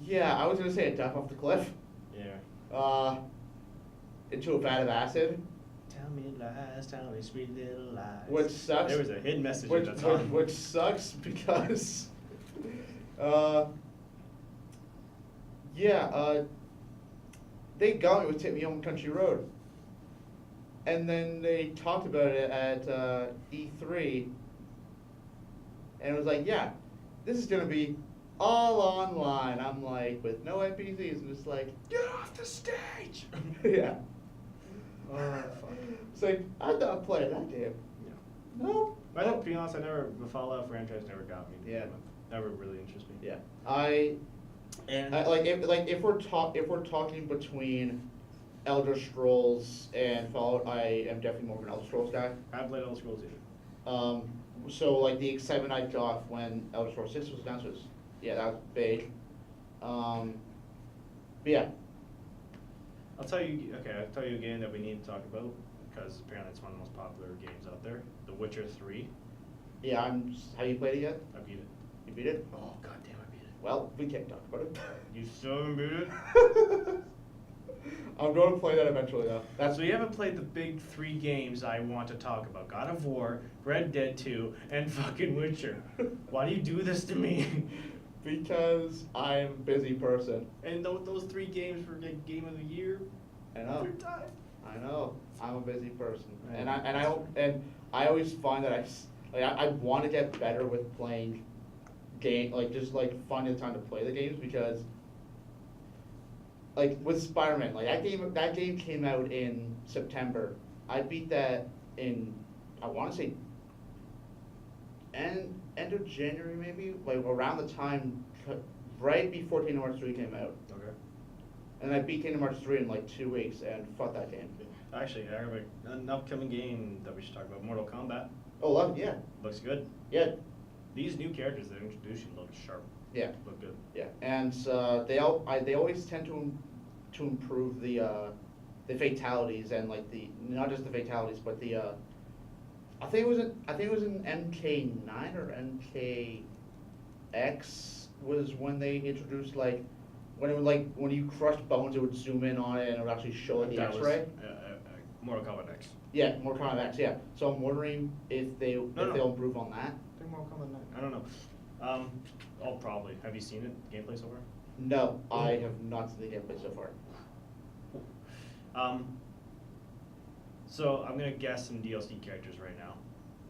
yeah, I was gonna say a duck off the cliff, Yeah. into a vat of acid, Tell me lies, tell me sweet little lies. which sucks. There was a hidden message which, in that song. which sucks because, they got me with Take Me Home Country Road. And then they talked about it at E3, and it was like, yeah, this is gonna be all online. I'm like, with no NPCs, and just like, get off the stage. Yeah. Oh, fuck. It's like, I'm not playing that game. Yeah. No. But to be honest, the Fallout franchise never got me. Yeah. Never really interested me. Yeah. And If we're talking between Elder Scrolls and Fallout, I am definitely more of an Elder Scrolls guy. I haven't played Elder Scrolls either. So like the excitement I got when Elder Scrolls 6 was announced was, yeah, that was big. yeah. I'll tell you a game that we need to talk about, because apparently it's one of the most popular games out there, The Witcher 3. Yeah, have you played it yet? I beat it. You beat it? Oh, goddamn, I beat it. Well, we can't talk about it. You still haven't beat it? I'm going to play that eventually, though. So you haven't played the big 3 games I want to talk about: God of War, Red Dead 2, and fucking Witcher. Why do you do this to me? Because I'm a busy person. And those 3 games were like Game of the Year. I know. Every time. I know. I'm a busy person, Right. and I always find that I want to get better with playing just like finding the time to play the games, because like with Spider-Man, like that game came out in September. I beat that in, I want to say end of January, maybe, like around the time right before Kingdom Hearts 3 came out. Okay. And I beat Kingdom Hearts 3 in like 2 weeks, and fuck that game. Actually, I have an upcoming game that we should talk about: Mortal Kombat. Oh, love, yeah, Looks good. yeah, These new characters they introduced look sharp. yeah. Look good. Yeah, and they always tend to improve the fatalities, and like not just the fatalities, but the I think it was in MK9 or MKX was when they introduced like when you crushed bones, it would zoom in on it and it would actually show like the That was, X-ray. Mortal Kombat X. Yeah, more Kombat X. Yeah, so I'm wondering if they'll improve on that. I think Mortal Kombat 9. I don't know. I'll probably. Have you seen it? Gameplay so far? No, I have not seen the gameplay so far. So I'm gonna guess some DLC characters right now,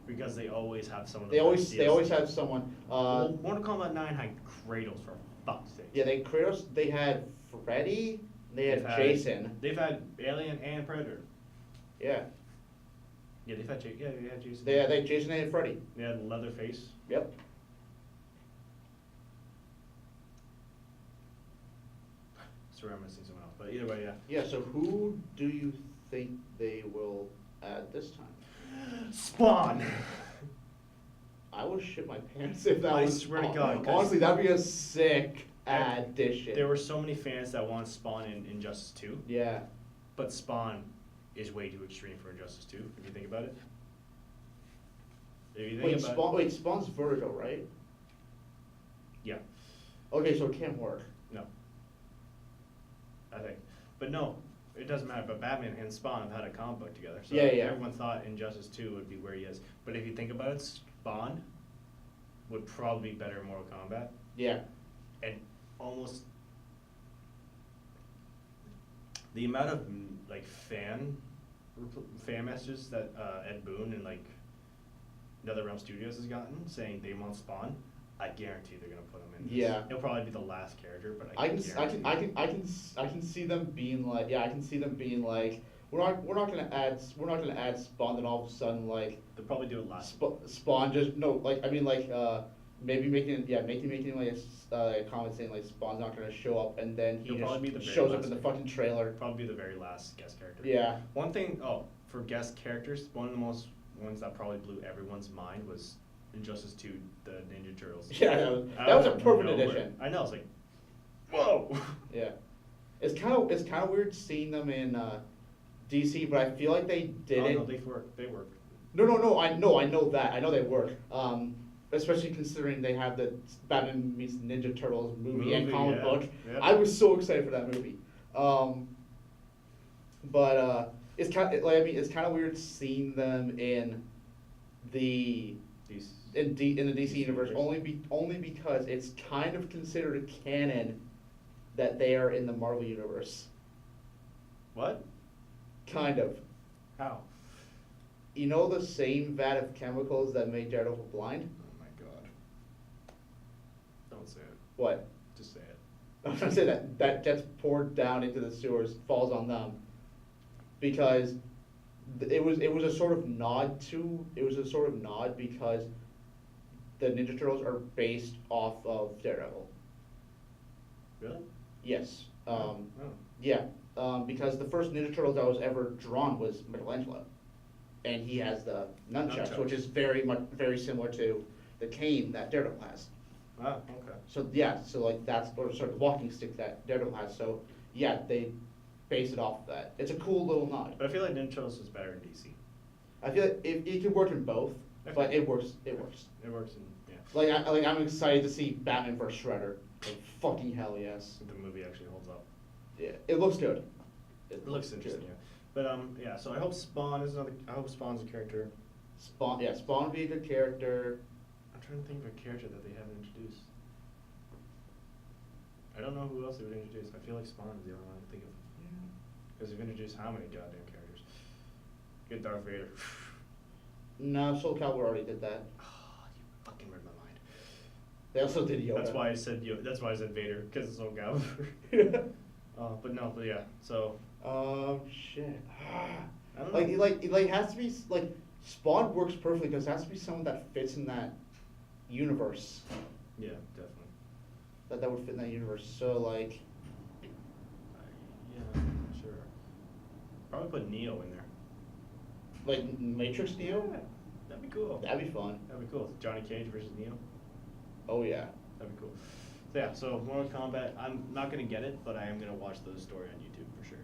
because they always have some of the. They always DLC. have someone. Well, Mortal Kombat 9 had Kratos, for fuck's sake. Yeah, they had Freddy, they had Jason. They've had Alien and Predator. Yeah. Yeah, they've had Jason. They had Jason and Freddy. They had Leatherface. Yep. Sorry, I'm missing someone else, but either way, yeah. Yeah, so who do you think they will add this time? Spawn. I would shit my pants if that I was. swear to God, 'cause- Honestly, that'd be a sick addition. There were so many fans that want Spawn in Injustice 2, Yeah. but Spawn is way too extreme for Injustice 2, if you think about it. If you think about it. Spawn's Vertigo, right? Yeah, Okay, so it can't work. no. I think. But no, it doesn't matter. But Batman and Spawn have had a comic book together. So Yeah, yeah. everyone thought Injustice 2 would be where he is. But if you think about it, Spawn would probably be better in Mortal Kombat. Yeah. And almost the amount of like fan messages that Ed Boon and like NetherRealm Studios has gotten saying they want Spawn, I guarantee they're gonna put him in. Yeah. He'll probably be the last character, but I can see them being like, yeah, I can see them being like, we're not gonna add Spawn, then all of a sudden like they'll probably do it last. Spawn just no, like I mean like maybe making like a comment saying like Spawn's not gonna show up, and then he He'll probably be just the very shows up last in the character. fucking trailer. Probably the very last guest character. Yeah. One thing, for guest characters, one of the most ones that probably blew everyone's mind was Injustice 2, the Ninja Turtles. Yeah, that was a perfect Nowhere. addition. I know, it's like, whoa. Yeah, it's kind of weird seeing them in DC, but I feel like they did it. No, they work. No, I know that. I know they work. Especially considering they have the Batman meets Ninja Turtles movie and comic yeah. book. Yep. I was so excited for that movie. But it's it's kind of weird seeing them in the in the DC universe only because it's kind of considered canon that they are in the Marvel universe. What? Kind of. How? You know the same vat of chemicals that made Daredevil blind? Oh my god. Don't say it. What? Just say it. I was gonna say that gets poured down into the sewers, falls on them, because it was a sort of nod because the Ninja Turtles are based off of Daredevil. Really? Yes. Oh. Yeah. Because the first Ninja Turtle that was ever drawn was Michelangelo, and he has the nunchucks, which is very similar to the cane that Daredevil has. Ah, okay. So yeah, so like that's or sort of the walking stick that Daredevil has. So yeah, they base it off of that. It's a cool little nod. But I feel like Ninja Turtles is better in DC. I feel like it could work in both, Okay. but it works. It works. It works in, yeah. Like I'm excited to see Batman vs Shredder. Like, fucking hell yes. The movie actually holds up. Yeah, it looks good. It looks interesting, good. yeah. But yeah, so I hope Spawn is another. I hope Spawn's a character. Spawn, yeah, Spawn would be a good character. I'm trying to think of a character that they haven't introduced. I don't know who else they would introduce. I feel like Spawn is the only one I can think of. Because they've introduced how many goddamn characters? Get Darth Vader. No, Soul Calibur already did that. Oh, you fucking read my mind. They also did Yoda. That's why I said That's why I said Vader, because it's so Calibur. But no, but yeah. So Shit. I don't know. Like it has to be like Spawn works perfectly because it has to be someone that fits in that universe. Yeah, definitely. That would fit in that universe. So like, Yeah, sure. Probably put Neo in there. like Matrix Neo. Yeah, that'd be cool. That'd be fun. That'd be cool. Johnny Cage versus Neo. Oh yeah. That'd be cool. So yeah, so Mortal Kombat, I'm not gonna get it, but I am gonna watch the story on YouTube for sure.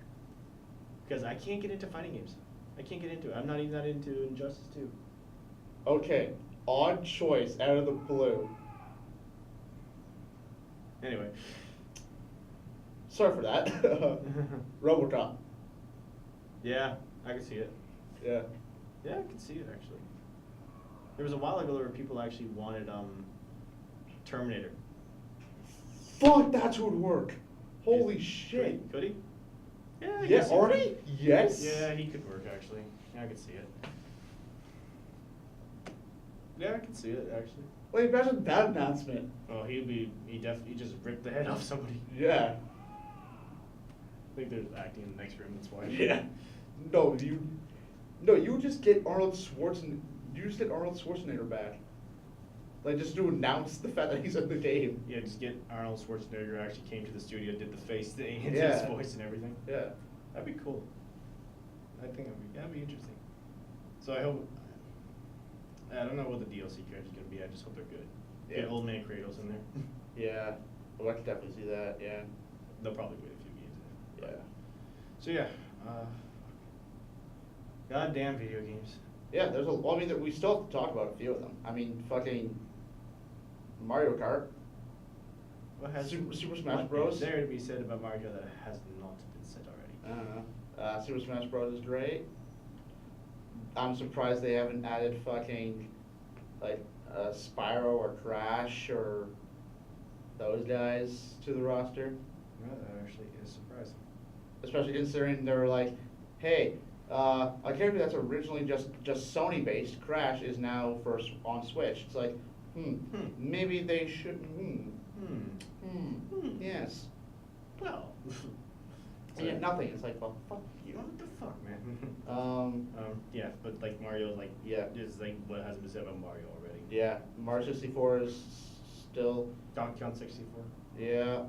Because I can't get into fighting games. I can't get into it. I'm not even that into Injustice 2. Okay. Odd choice out of the blue. Anyway. Sorry for that. RoboCop. Yeah, I can see it. Yeah. Yeah, I can see it actually. There was a while ago where people actually wanted Terminator. Fuck, that's who would work. Holy shit. Could he? Yeah, I Yeah, guess he could. already? Yes. Yeah, he could work actually. Yeah, I could see it. Yeah, I can see it actually. Wait, imagine that announcement. Oh, he definitely just ripped the head off somebody. Yeah. I think there's acting in the next room, that's why. Yeah. You just get Arnold Schwarzenegger. You just get Arnold Schwarzenegger back. Like just to announce the fact that he's in the game. Yeah, just get Arnold Schwarzenegger actually came to the studio, did the face thing, and his Yeah. voice and everything. Yeah. That'd be cool. I think that'd be interesting. So I hope. I don't know what the DLC character's gonna be. I just hope they're good. Yeah. Get Old Man Kratos in there. Yeah. Oh, I can definitely see that. Yeah. They'll probably wait a few games in. Yeah. So yeah. Goddamn video games. Yeah. There's a. Well, I mean, we still have to talk about a few of them. I mean, fucking Mario Kart. What has Super Smash what Bros. is there to be said about Mario Kart that has not been said already? I don't know. Super Smash Bros. Is great. I'm surprised they haven't added fucking like Spyro or Crash or those guys to the roster. No, that actually is surprising. Especially considering they're like, hey, a character that's originally just Sony based, Crash, is now on Switch. It's like, maybe they should. Yes. Well. Yeah, nothing. It's like, well, fuck you. What the fuck, man? Yeah, but like Mario, like Yeah. is like what hasn't been said about Mario already. yeah. Mario 64 is still, Donkey Kong 64. yeah.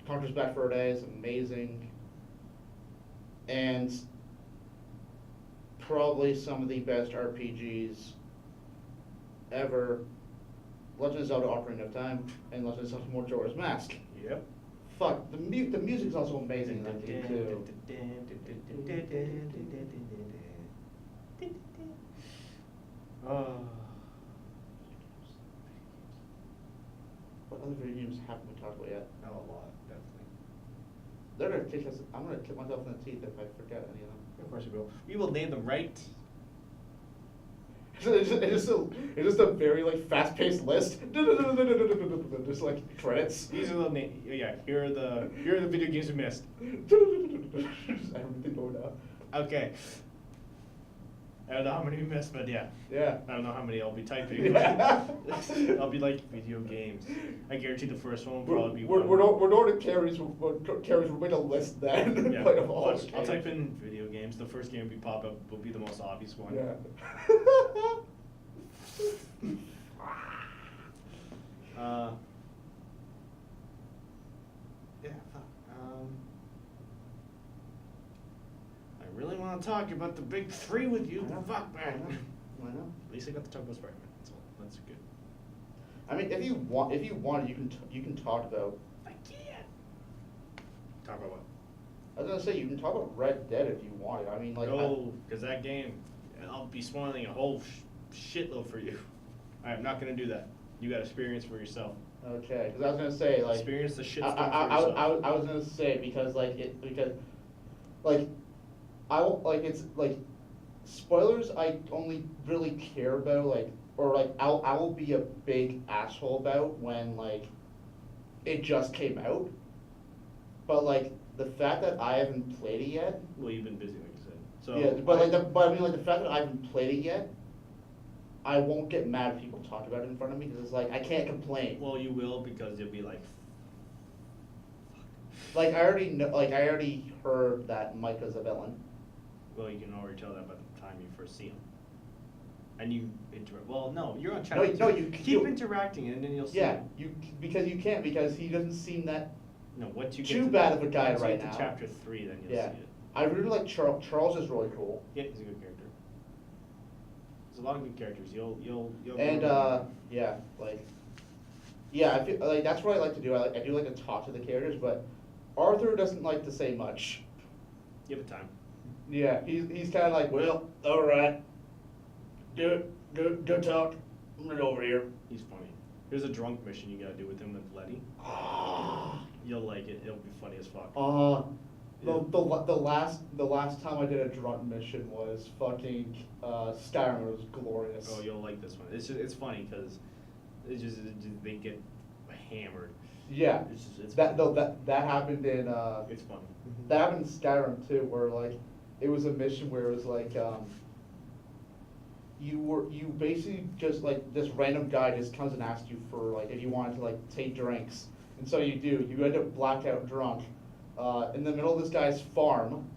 Conker's Bad Fur Day is amazing. And probably some of the best RPGs ever. Legend of Zelda: Ocarina of Time and Legend of Zelda: Majora's Mask. Yep. Fuck, the music's also amazing in that game too. Oh. What other video games haven't we talked about yet? Not a lot, definitely. They're gonna kick us. I'm gonna kick myself in the teeth if I forget any of them. Of course we will. We will name them right. It's just a very like fast-paced list. Just like credits. These are the names. Yeah, here are the video games we missed. Just everything going down. Okay. I don't know how many we missed, but yeah. Yeah. I don't know how many I'll be typing. Yeah. I'll be like video games. I guarantee the first one will We're probably be going to carries. We're going to list then. Yeah. Like of all Watch, the I'll games. type in video games. The first game will pop up will be the most obvious one. Yeah. Yeah. Fuck. I really want to talk about the big three with you. I know. Fuck, man. I know. At least I got to talk about Spider-Man. That's all. That's good. I mean, if you want, you can talk about. I can't Talk about what? I was gonna say, you can talk about Red Dead if you wanted, I mean, like. No, because that game, I'll be spoiling a whole shitload for you. I'm not gonna do that. You gotta experience for yourself. Okay, because I was gonna say, like. Experience the shitstorm I for yourself. was gonna say, because like, I will, like, it's, like, spoilers I only really care about, like, or like, I will be a big asshole about when, like, it just came out. But like, the fact that I haven't played it yet. Well, you've been busy, like you said. So Yeah, but I mean, like, the fact that I haven't played it yet, I won't get mad if people talk about it in front of me, because it's like, I can't complain. Well, you will, because you'll be like, Like, I already know, like, I already heard that Micah's a villain. well, you can already tell that by the time you first see him. And you interact. Well, no, you're on No, chapter no, two. you- keep you- interacting, and then you'll see. Yeah, because you can't, because he doesn't seem that. No, once you get Too to bad of a guy once you right get now. to chapter 3, then you'll Yeah, see it. I really like Charles. Charles is really cool. Yeah, he's a good character. There's a lot of good characters. You'll. And yeah, like, yeah, I feel like that's what I like to do. I do like to talk to the characters, but Arthur doesn't like to say much. Give it time. Yeah, he's kind of like, well, all right, do talk. I'm right over here. He's funny. There's a drunk mission you gotta do with him with Letty. Ah, You'll like it. It'll be funny as fuck. the last time I did a drunk mission was fucking Skyrim. It was glorious. Oh, you'll like this one. It's funny because they get hammered. Yeah, It's that funny. no, that happened in It's funny. that happened in Skyrim too, where like it was a mission where it was like you basically just like this random guy just comes and asks you for like if you wanted to like take drinks, and so you do. You end up blackout drunk in the middle of this guy's farm.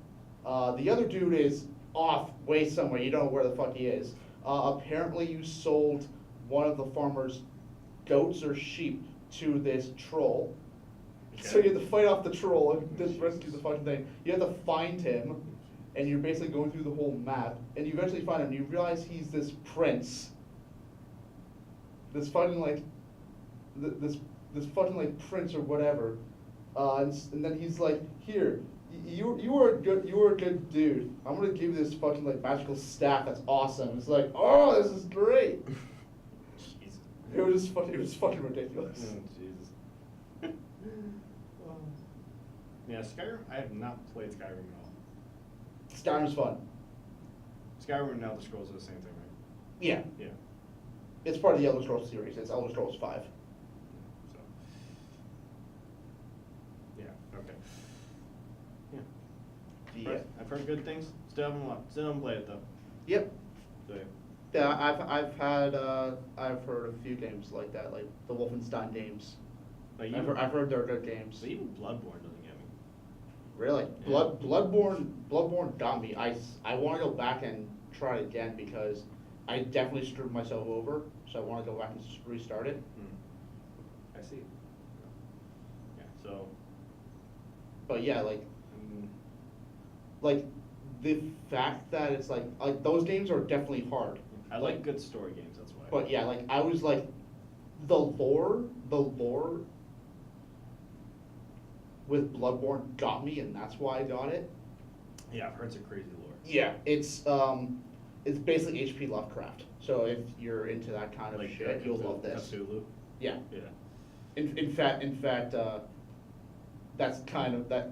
The other dude is off way somewhere. You don't know where the fuck he is. Apparently, you sold one of the farmer's goats or sheep to this troll. So Okay. you have to fight off the troll and just rescue the fucking thing. You have to find him, and you're basically going through the whole map, and you eventually find him. You realize he's this prince, this fucking like, this fucking like prince or whatever, and then he's like, here, you are a good dude. I'm gonna give you this fucking like magical staff that's awesome. It's like, oh, this is great. Jesus. It was fucking ridiculous. Oh, Jesus. Yeah, Skyrim. I have not played Skyrim at all. Skyrim's fun. Skyrim and Elder Scrolls are the same thing, right? Yeah, Yeah. it's part of the Elder Scrolls series. It's Elder Scrolls 5. So. Yeah. Okay. Yeah. I've heard good things. Still haven't played it though. Yep. So, yeah. Yeah, I've heard a few games like that, like the Wolfenstein games. Like I've heard they're good games. But even Bloodborne doesn't get me. Really? Yeah. Bloodborne got me. I want to go back and try it again because I definitely screwed myself over. So I want to go back and restart it. I see. Yeah. So. But yeah, like mm, like the fact that it's like those games are definitely hard. I like good story games. That's why. But yeah, like I was like the lore with Bloodborne got me, and that's why I got it. Yeah, I've heard it's a crazy lore. Yeah, it's basically H.P. Lovecraft. So if you're into that kind of Like shit, you'll love this. Cthulhu. Yeah. Yeah. In fact, that's kind of like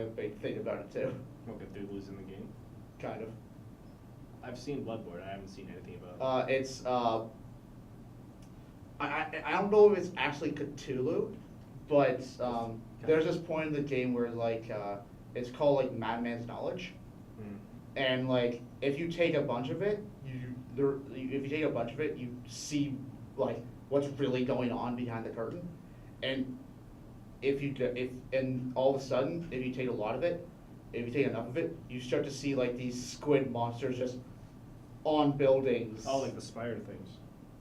a big thing about it too. Well, Cthulhu's in the game. Kind of. I've seen Bloodborne. I haven't seen anything about it. It's I don't know if it's actually Cthulhu, but there's this point in the game where like it's called like Madman's Knowledge, and like if you take a bunch of it, you see like what's really going on behind the curtain, and and all of a sudden if you take a lot of it, if you take enough of it, you start to see like these squid monsters just on buildings. Oh, like the spider things.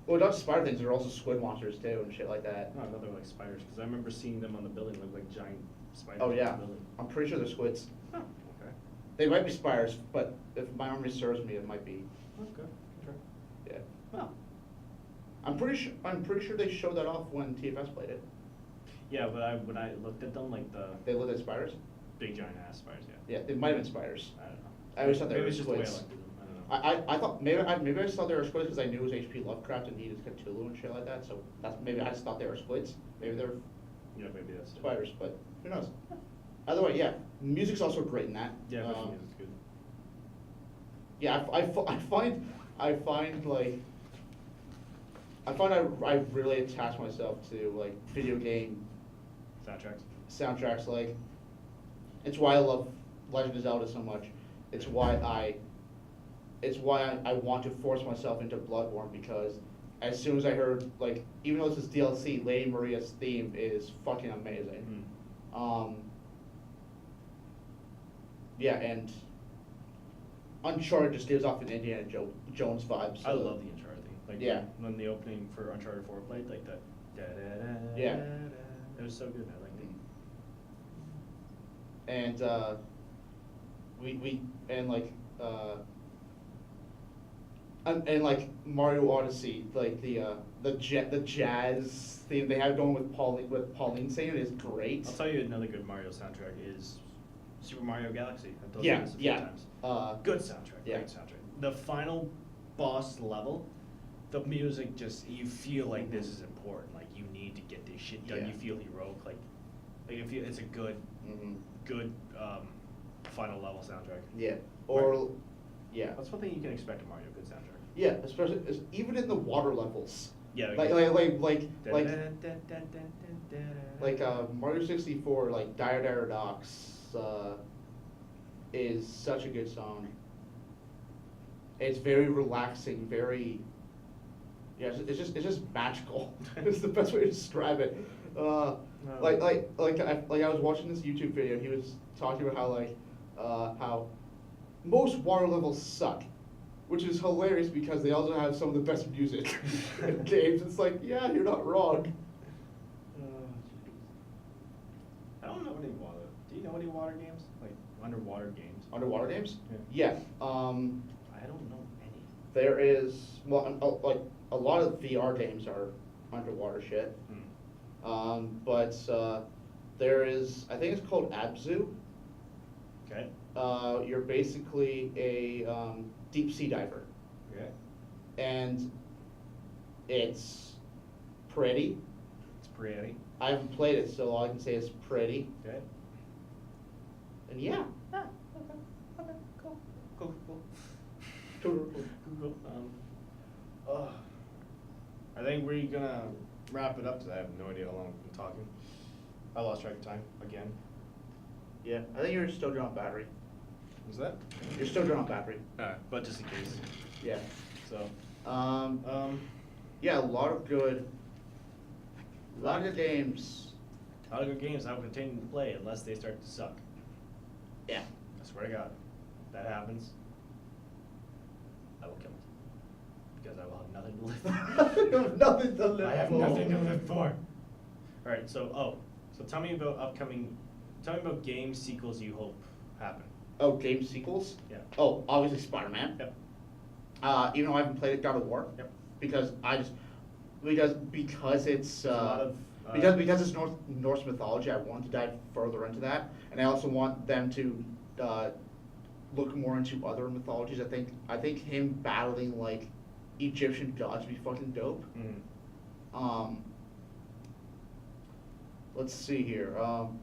Well, not spider things, there are also squid monsters too and shit like that. No, I thought they were like spiders because I remember seeing them on the building look like giant spiders. Oh on yeah, the building. I'm pretty sure they're squids. Oh, okay. They might be spiders, but if my memory serves me, it might be. Okay. Yeah. Well, I'm pretty sure they showed that off when TFS played it. Yeah, but when I looked at them, like the They look like spiders? big giant ass spiders, yeah. Yeah, they might have been spiders. I don't know. I always thought they Maybe were it's just the way I squids. looked at them. I don't know. I thought, maybe I just thought they were squids because I knew it was H.P. Lovecraft and he did Cthulhu and shit like that, so maybe I just thought they were squids. Maybe they're Yeah, maybe that's it. spiders, but who knows? Either way, yeah, music's also great in that. Yeah, visual music's good. Yeah, I find I really attach myself to like video game Soundtracks. soundtracks. Like, it's why I love Legend of Zelda so much. It's why I want to force myself into Bloodborne, because as soon as I heard, like, even though this is DLC, Lady Maria's theme is fucking amazing. Mhm. Yeah, and Uncharted just gives off an Indiana Jones vibe. So I love the Uncharted thing. Like Yeah. when the opening for Uncharted 4 played, like that. Yeah. It was so good. I liked it. And we and like and like Mario Odyssey, like the jazz theme they have going with Pauline singing is great. I'll tell you another good Mario soundtrack is Super Mario Galaxy. I've told Yeah, you this a few yeah. times. Good soundtrack. Yeah. Great soundtrack. The final boss level, the music just, you feel like this is important. Like you need to get this shit done. Yeah. You feel heroic. Like if you, it's a good final level soundtrack. Yeah. Or yeah. That's one thing you can expect from Mario. Good soundtrack. Yeah, especially even in the water levels. Yeah. Like Mario 64, like Dire Dire Docks is such a good song. It's very relaxing, very it's just magical. It's the best way to describe it. Like I was watching this YouTube video. He was talking about how most water levels suck, which is hilarious because they also have some of the best music in games. It's like, yeah, you're not wrong. I don't know any water. Do you know any water games? Like underwater games? Underwater games? Yeah. Yeah. I don't know any. There is, well, like a lot of VR games are underwater shit. But there is, I think it's called Abzu. Okay. You're basically a deep sea diver, Okay. and it's pretty. It's pretty. I haven't played it, so all I can say is pretty. Okay. And yeah. Ah, okay. Okay. Cool. Cool. Cool. Cool. Cool. I think we're gonna wrap it up because I have no idea how long we've been talking. I lost track of time again. Yeah, I think you're still drawing battery. Was that? You're still drawing battery. Alright, but just in case. Yeah. So. Yeah, a lot of good games. A lot of good games I will continue to play unless they start to suck. Yeah. I swear to God, if that happens, I will kill it. Because I will have nothing to live for. You have nothing to live I have for. nothing to live for. Alright, so tell me about game sequels you hope happen. Oh, game sequels? Yeah. Oh, obviously Spider-Man. Yep. Even though I haven't played it, God of War. Yep. Because it's a lot of, because it's Norse mythology, I want to dive further into that, and I also want them to look more into other mythologies. I think him battling like Egyptian gods would be fucking dope. Let's see here. Well,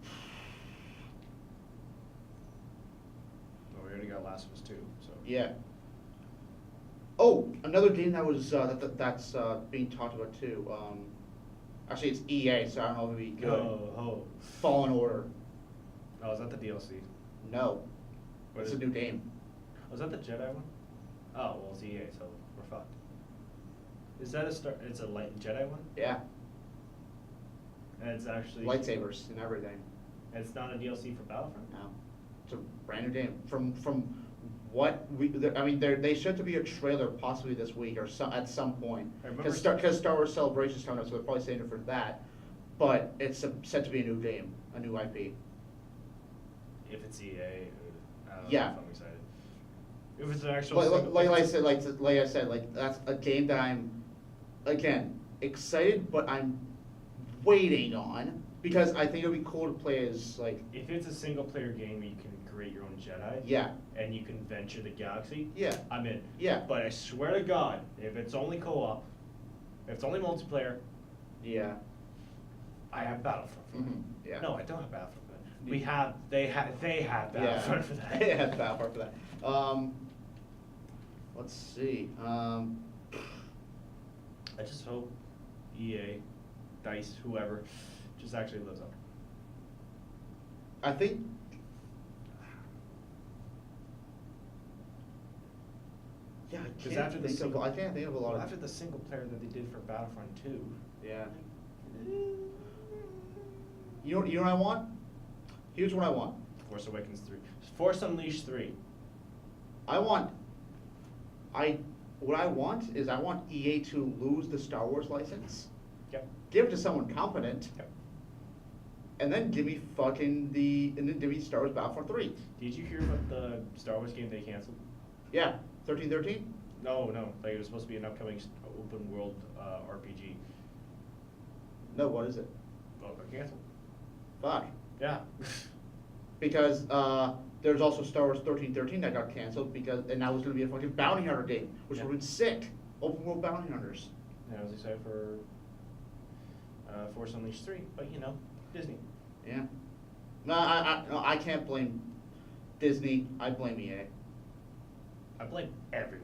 we already got Last of Us 2, so. Yeah. Oh, another game that was that's being talked about too. Actually, it's EA, so I don't know if it'd be good. Oh. Fallen Order. Oh, is that the DLC? No, What it's is a it? new game. Was that the Jedi one? Oh, well, it's EA, so we're fucked. Is that it's a light Jedi one? Yeah, And it's actually. lightsabers and everything. And it's not a DLC for Battlefront? No, it's a brand new game. From what they should to be a trailer possibly this week or at some point. I remember- Because Star Wars Celebration's coming up, so they're probably saving it for that. But it's set to be a new game, a new IP. If it's EA, I don't know Yeah. if I'm excited. If it's an actual. Like I said, that's a game that I'm, again, excited, but I'm waiting on because I think it'd be cool to play as like, If it's a single player game where you can create your own Jedi. yeah, And you can venture the galaxy. yeah, I'm in. yeah, But I swear to God, if it's only co-op, if it's only multiplayer, yeah, I have Battlefront for that. yeah. No, I don't have Battlefront for that. They have Battlefront for that. They have Battlefront for that. Let's see. I just hope EA, DICE, whoever, just actually lives up. I think. Yeah, I 'Cause can't after the think of. single- I can't think of a lot of. After the single player that they did for Battlefront 2. Yeah. You know what I want? Here's what I want. Force Awakens 3. Force Unleashed 3. What I want is I want EA to lose the Star Wars license, Yep. give it to someone competent, Yep. and then give me Star Wars Battlefront 3. Did you hear about the Star Wars game they canceled? Yeah, 1313? No, like it was supposed to be an upcoming open world RPG. No, what is it? Well, it got canceled. Fuck. Yeah. Because there's also Star Wars 1313 that got canceled and that was going to be a fucking bounty hunter game, which Yeah. would have been sick. Open world bounty hunters. And I was excited for Force Unleashed 3, but you know, Disney. Yeah. No, I can't blame Disney. I blame EA. I blame everyone.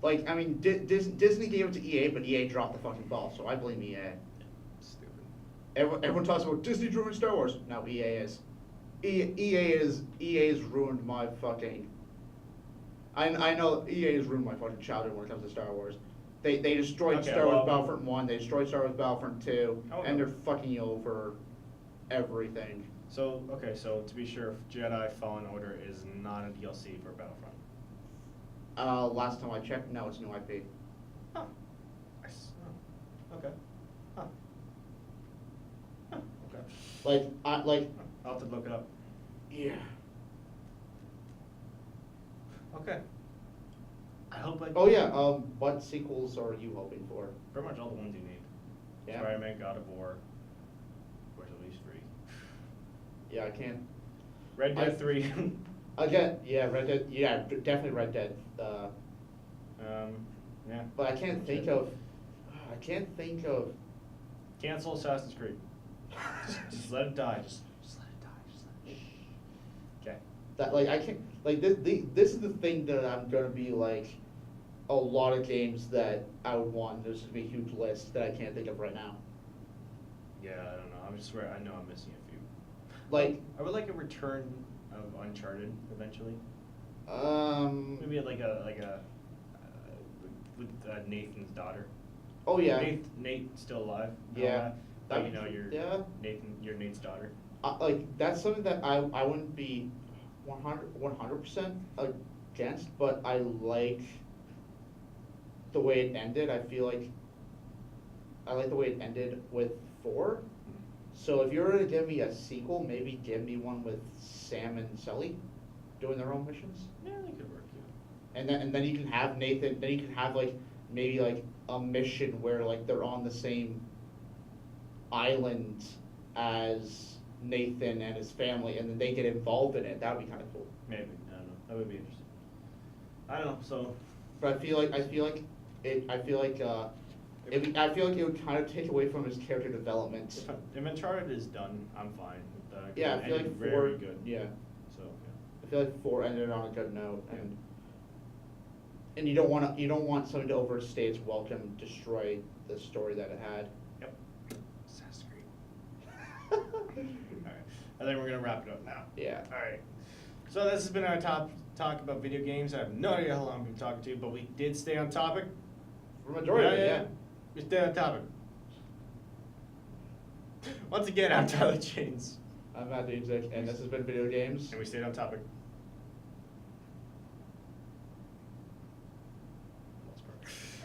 Like, I mean, Disney gave it to EA, but EA dropped the fucking ball, so I blame EA. Stupid. Everyone talks about Disney ruined Star Wars. No, EA is. EA has ruined my fucking. I know EA has ruined my fucking childhood when it comes to Star Wars. They destroyed Okay, Star Wars well- Battlefront 1, they destroyed Star Wars Battlefront 2, Oh, and no. they're fucking you over everything. So, okay, so to be sure, Jedi Fallen Order is not a DLC for Battlefront. Last time I checked, no, it's new IP. Huh. Okay. Huh. Okay. Like, I'll have to look it up. yeah. Okay. I hope like. Oh yeah, what sequels are you hoping for? Pretty much all the ones you need. Yeah. Spider-Man, God of War, Force Unleashed 3. Yeah, I can't. Red Dead I- 3. Again, yeah, Red Dead, yeah, definitely Red Dead. Yeah. But I can't think of. Cancel Assassin's Creed. Just let it die. Just let it die. Just let it. Okay. That like I can't like this is the thing that I'm gonna be like a lot of games that I would want. There's gonna be a huge list that I can't think of right now. Yeah, I don't know. I swear, I know I'm missing a few. Like I would like a return of Uncharted eventually. maybe Maybe like a with Nathan's daughter. oh yeah, Nate's still alive. and all Yeah. that, but you That- know you're yeah. you're Nate's daughter. like that's something that I wouldn't be 100% against, but I like the way it ended. I feel like I like the way it ended with 4. So if you're gonna give me a sequel, maybe give me one with Sam and Sully doing their own missions, Yeah, that could work. Yeah. and then you can have Nathan. Then you can have like maybe like a mission where like they're on the same island as Nathan and his family, and then they get involved in it. That would be kind of cool. Maybe, I don't know. That would be interesting. I don't know. So But I feel like it would kind of take away from his character development. if Uncharted is done, I'm fine with that. 'cause Yeah, it I feel ended like very 4. good. Yeah, So I feel like 4 ended on a good note, and you don't want something to overstay its welcome, destroy the story that it had. Yep. Assassin's Creed. Alright, I think we're gonna wrap it up now. Yeah. Alright, so this has been our talk about video games. I have no idea how long we've been talking to, but we did stay on topic. For the majority of it, yeah. We stayed on topic. Once again, I'm Tyler James. I'm Matt Dienzik, and this has been Video Games. And we stayed on topic.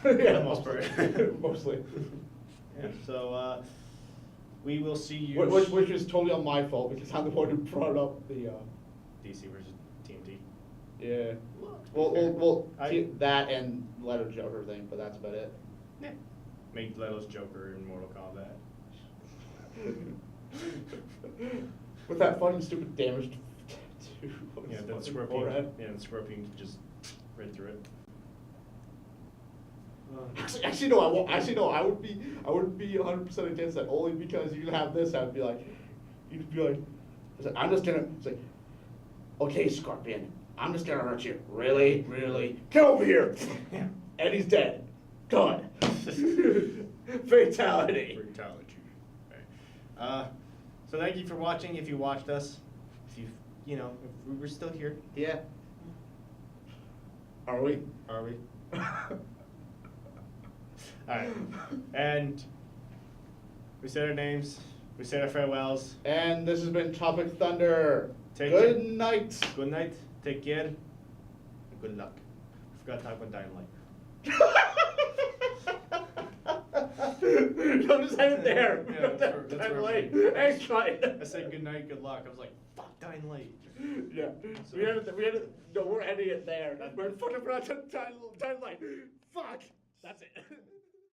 Yeah, Most part. mostly. Yeah, so we will see you. Which is totally on my fault, because I'm the one who brought up the, DC versus TNT. yeah. Well, That and Letter Joker thing, but that's about it. Yeah. Make Leto's Joker in Mortal Kombat. With that fucking stupid damaged tattoo. on Yeah, his that fucking scorpion. forehead. Yeah, the scorpion just right through it. Actually, no. I would be 100% against that only because you have this. I'd be like, you'd be like, I'm just gonna. It's like, okay, Scorpion, I'm just gonna hurt you. Really, really. Get over here. Yeah. And he's dead. Done. Fatality. Brutality. Right. So thank you for watching. If you watched us, if if we were still here, Yeah. Are we? are we? All right. And we said our names. We said our farewells. And this has been Topic Thunder. Take Good care. night. Good night. Take care. And good luck. I forgot to talk about Dying Light. No, just end it there. Yeah, that's where I'm Late. going. Thanks, Mike. I said good night, good luck. I was like, fuck Dying Light. Yeah. So- We had no, we're ending it there. We're fucking time light. Fuck. That's it.